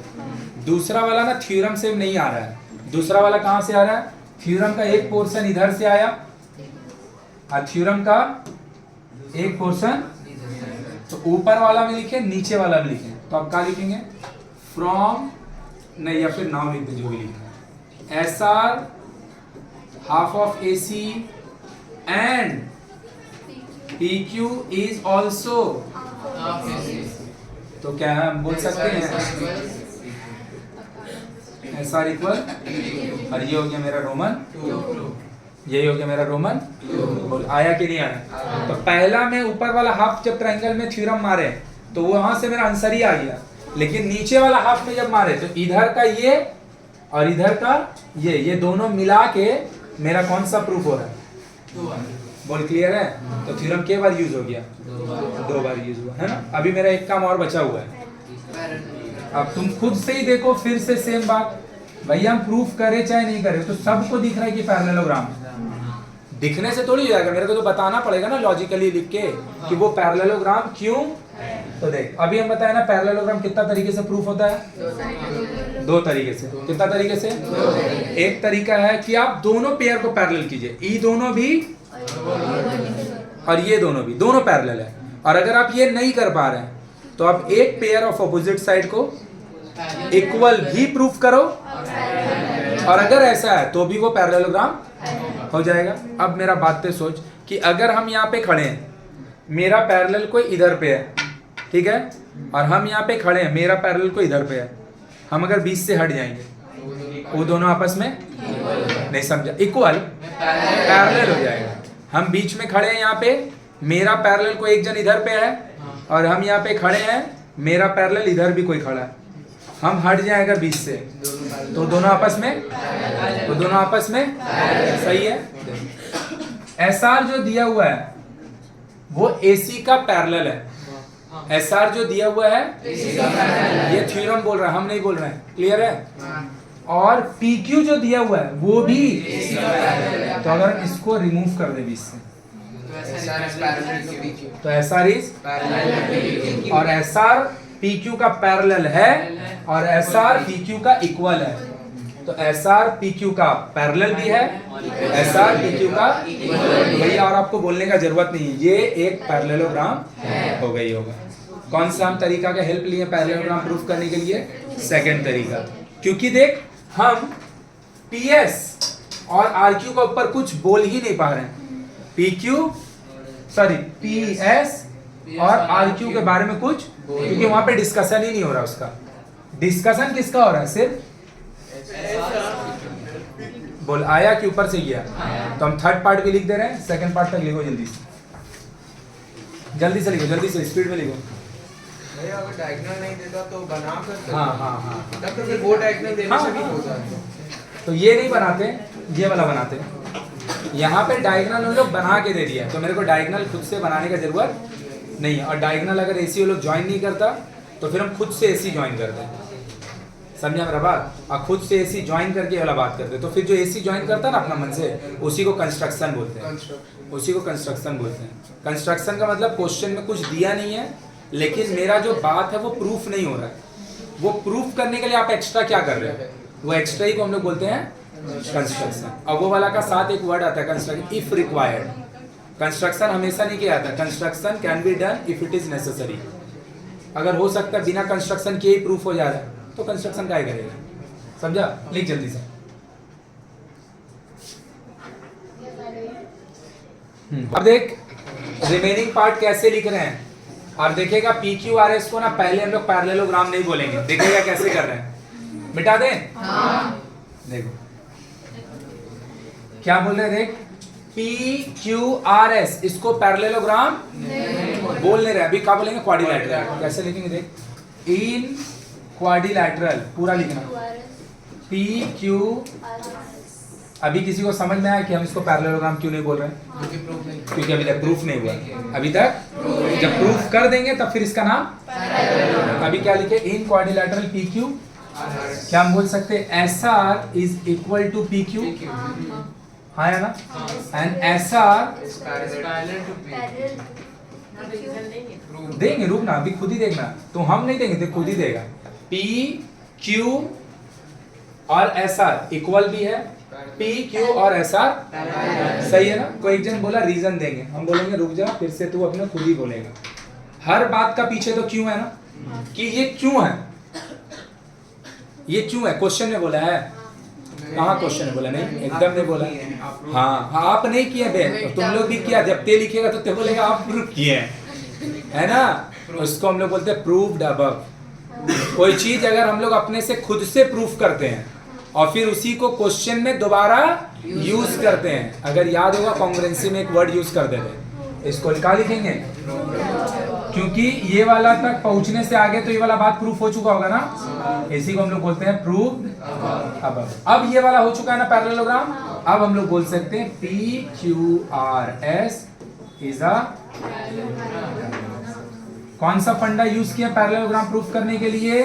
S1: दूसरा वाला ना थ्योरम से नहीं आ रहा है। दूसरा वाला कहां से आ रहा है? थ्योरम का एक पोर्शन इधर से आया और थ्योरम का एक पोर्शन, तो ऊपर वाला में लिखे नीचे वाला में लिखे। तो अब क्या लिखेंगे? फ्रॉम नहीं, या फिर नाउ लिख दे जो भी लिखना है। SR half of AC and PQ is also, तो क्या हम बोल सकते हैं SR इक्वल, और ये हो गया मेरा रोमन, यही हो गया मेरा रोमन। आया कि नहीं आया? तो पहला में ऊपर वाला हाफ जब ट्रायंगल में थ्योरम मारे तो वहां से मेरा आंसर ही आ गया, लेकिन नीचे वाला हाफ में जब मारे तो इधर का ये और इधर का ये दोनों मिला के मेरा कौन सा प्रूफ हो रहा है? बोल क्लियर है? तो थ्योरम के बार यूज हो गया? 2 बार यूज हुआ है ना। अभी मेरा एक काम और बचा हुआ है। अब तुम खुद से ही देखो, फिर से सेम बात, भैया हम प्रूफ करे चाहे नहीं करे तो सबको दिख रहा है कि पैरेललोग्राम। दिखने से थोड़ी हो जाएगा, मेरे को तो बताना पड़ेगा ना लॉजिकली लिख के कि वो पैरेललोग्राम क्यों। तो देख अभी हम बताया ना पैरेललोग्राम कितना तरीके से प्रूफ होता है? 2 तरीके से। कितना तरीके से? एक तरीका है कि आप दोनों पेयर को पैरेलल कीजिए, ये दोनों भी और ये दोनों भी, दोनों पैरेलल है। और अगर आप ये नहीं कर पा रहे हैं तो आप एक पेयर ऑफ ऑपोजिट साइड को इक्वल भी प्रूफ करो, और अगर ऐसा है तो भी वो पैरेललोग्राम हो जाएगा। अब मेरा बात पे सोच कि अगर हम यहाँ पे खड़े हैं, मेरा पैरेलल कोई इधर पे है, ठीक है, और हम यहाँ पे खड़े हैं, मेरा पैरेलल कोई इधर पे है, हम अगर 20 से हट जाएंगे वो दोनों आपस में नहीं, समझा, इक्वल पैरेलल हो जाएगा। हम बीच में खड़े हैं यहाँ पे, मेरा पैरेलल कोई एक जन इधर पे है और हम यहाँ पे खड़े हैं, मेरा पैरेलल इधर भी कोई खड़ा है, हम हट जाए अगर 20 से तो दोनों आपस में, तो दोनों आपस में सही है। SR जो दिया हुआ है वो AC का पैरेलल है, एस आर जो दिया हुआ है ये थ्योरम बोल रहा है, हम नहीं बोल रहे हैं, क्लियर है। और पी क्यू जो दिया हुआ है वो भी, तो अगर हम इसको रिमूव कर दे बीच से तो एस आर इज, और एस आर पी क्यू का पैरेलल है और एस आर पी क्यू का इक्वल है। तो एस आर पी क्यू का पैरेलल भी है, एस आर पी क्यू का भैया, और आपको बोलने का जरूरत नहीं है, ये एक पैरेललोग्राम हो गई होगा। कौन सा हम तरीका का हेल्प लिए पैरेललोग्राम प्रूफ करने के लिए? सेकंड तरीका, क्योंकि देख हम पी एस और आर क्यू का ऊपर कुछ बोल ही नहीं पा रहे हैं, P Q sorry P S और आर क्यू के बारे में कुछ, क्योंकि वहां पे डिस्कशन ही नहीं हो रहा। उसका डिस्कशन किसका हो रहा है? सिर्फ बोल आया कि ऊपर से गया। तो हम थर्ड पार्ट भी लिख दे रहे हैं, सेकंड पार्ट तक लिखो जल्दी से, जल्दी से लिखो, जल्दी से स्पीड में लिखो।
S5: भैया अगर डायगोनल नहीं देता तो बना कर,
S1: हाँ
S5: तब तो फिर वो डायगोनल देने से भी होता है।
S1: तो ये नहीं बनाते, ये वाला बनाते। यहाँ पे डायगोनल हम लोग बना के दे दिया, तो मेरे को डायगोनल खुद से बनाने की जरूरत नहीं है। और डायगोनल अगर एसी वो लोग ज्वाइन नहीं करता तो फिर हम खुद से एसी ज्वाइन करते हैं, समझा मेरा बात? और खुद से एसी ज्वाइन करके वाला बात करते हैं। तो फिर जो एसी ज्वाइन करता है ना अपना मन से, उसी को कंस्ट्रक्शन बोलते हैं, उसी को कंस्ट्रक्शन बोलते हैं। कंस्ट्रक्शन का मतलब क्वेश्चन में कुछ दिया नहीं है, लेकिन मेरा जो बात है वो प्रूफ नहीं हो रहा है। वो प्रूफ करने के लिए आप एक्स्ट्रा क्या कर रहे हो, वो एक्स्ट्रा ही को हम लोग बोलते हैं कंस्ट्रक्शन। और वो वाला का साथ एक वर्ड आता है कंस्ट्रक्शन, इफ रिक्वायर्ड। कंस्ट्रक्शन हमेशा नहीं किया जाता, construction can be done if it is necessary. अगर हो सकता है बिना कंस्ट्रक्शन के ही प्रूफ हो जा रहा है तो कंस्ट्रक्शन क्या करेगा, समझा? लिख जल्दी से। अब देख रिमेनिंग पार्ट कैसे लिख रहे हैं। और देखेगा पी क्यू आर एस को ना पहले हम लोग पैरेललोग्राम नहीं बोलेंगे, देखेगा कैसे कर रहे हैं। मिटा दें? देखो क्या बोल रहे हैं, देख पी क्यू आर एस, इसको पैरेललोग्राम बोल नहीं रहे, अभी क्या बोलेंगे? क्वाड्रिलैटरल। कैसे लिखेंगे देख, इन क्वाड्रिलैटरल पूरा लिखना, पी क्यू। अभी किसी को समझ में आया कि हम इसको पैरेललोग्राम क्यों नहीं बोल रहे हैं? क्योंकि अभी तक प्रूफ नहीं हुआ। अभी तक जब प्रूफ कर देंगे तब फिर इसका नाम। अभी क्या लिखे, इन क्वाड्रिलैटरल पी क्यू। क्या हम बोल सकते हैं S R is equal to P Q, हाँ है ना? एंड एस आर देंगे, रुक ना अभी खुद ही देखना, तो हम नहीं देंगे तो खुद ही देगा। पी क्यू और एस आर इक्वल भी है, पी क्यू और एस आर सही है ना? कोई एक जन बोला रीजन देंगे, हम बोलेंगे रुक जा, फिर से तू अपना खुद ही बोलेगा। हर बात का पीछे तो क्यों है ना, कि ये क्यों है, ये क्यों है, क्वेश्चन में बोला है। कहाँ क्वेश्चन में बोला? नहीं, एकदम नहीं बोला। हाँ आप नहीं किए बे, तो तुम लोग भी किया। जब ते लिखेगा तो ते बोलेगा आप प्रूफ किए है ना? उसको हम लोग बोलते हैं प्रूव्ड अबव। कोई चीज अगर हम लोग अपने से खुद से प्रूफ करते हैं और फिर उसी को क्वेश्चन में दोबारा यूज करते हैं, अगर याद होगा कॉन्ग्रुएंसी में एक वर्ड यूज कर देते हैं, इसको क्या लिखेंगे? क्योंकि ये वाला तक पहुंचने से आगे तो ये वाला बात प्रूफ हो चुका होगा ना, इसी को हम लोग बोलते हैं प्रूफ अबव। अब ये वाला हो चुका है ना पैरेललोग्राम, अब हम लोग बोल सकते हैं P Q R S is a. कौन सा फंडा यूज किया पैरेललोग्राम प्रूफ करने के लिए?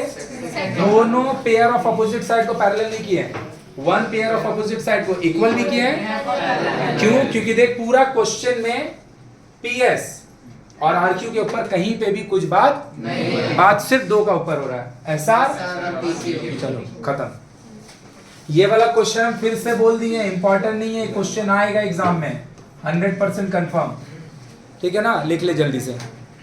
S1: दोनों पेयर ऑफ अपोजिट साइड को पैरेलल नहीं किए, one pair of opposite side को इक्वल भी किए। क्यों? क्योंकि देख पूरा क्वेश्चन में पी एस और आर क्यू के ऊपर कहीं पे भी कुछ बात नहीं, बात सिर्फ दो का ऊपर हो रहा है, एस आर। चलो खत्म। ये वाला क्वेश्चन हम फिर से बोल दिए, इंपॉर्टेंट नहीं है, क्वेश्चन आएगा एग्जाम में 100% कंफर्म, ठीक है ना? लिख ले जल्दी से।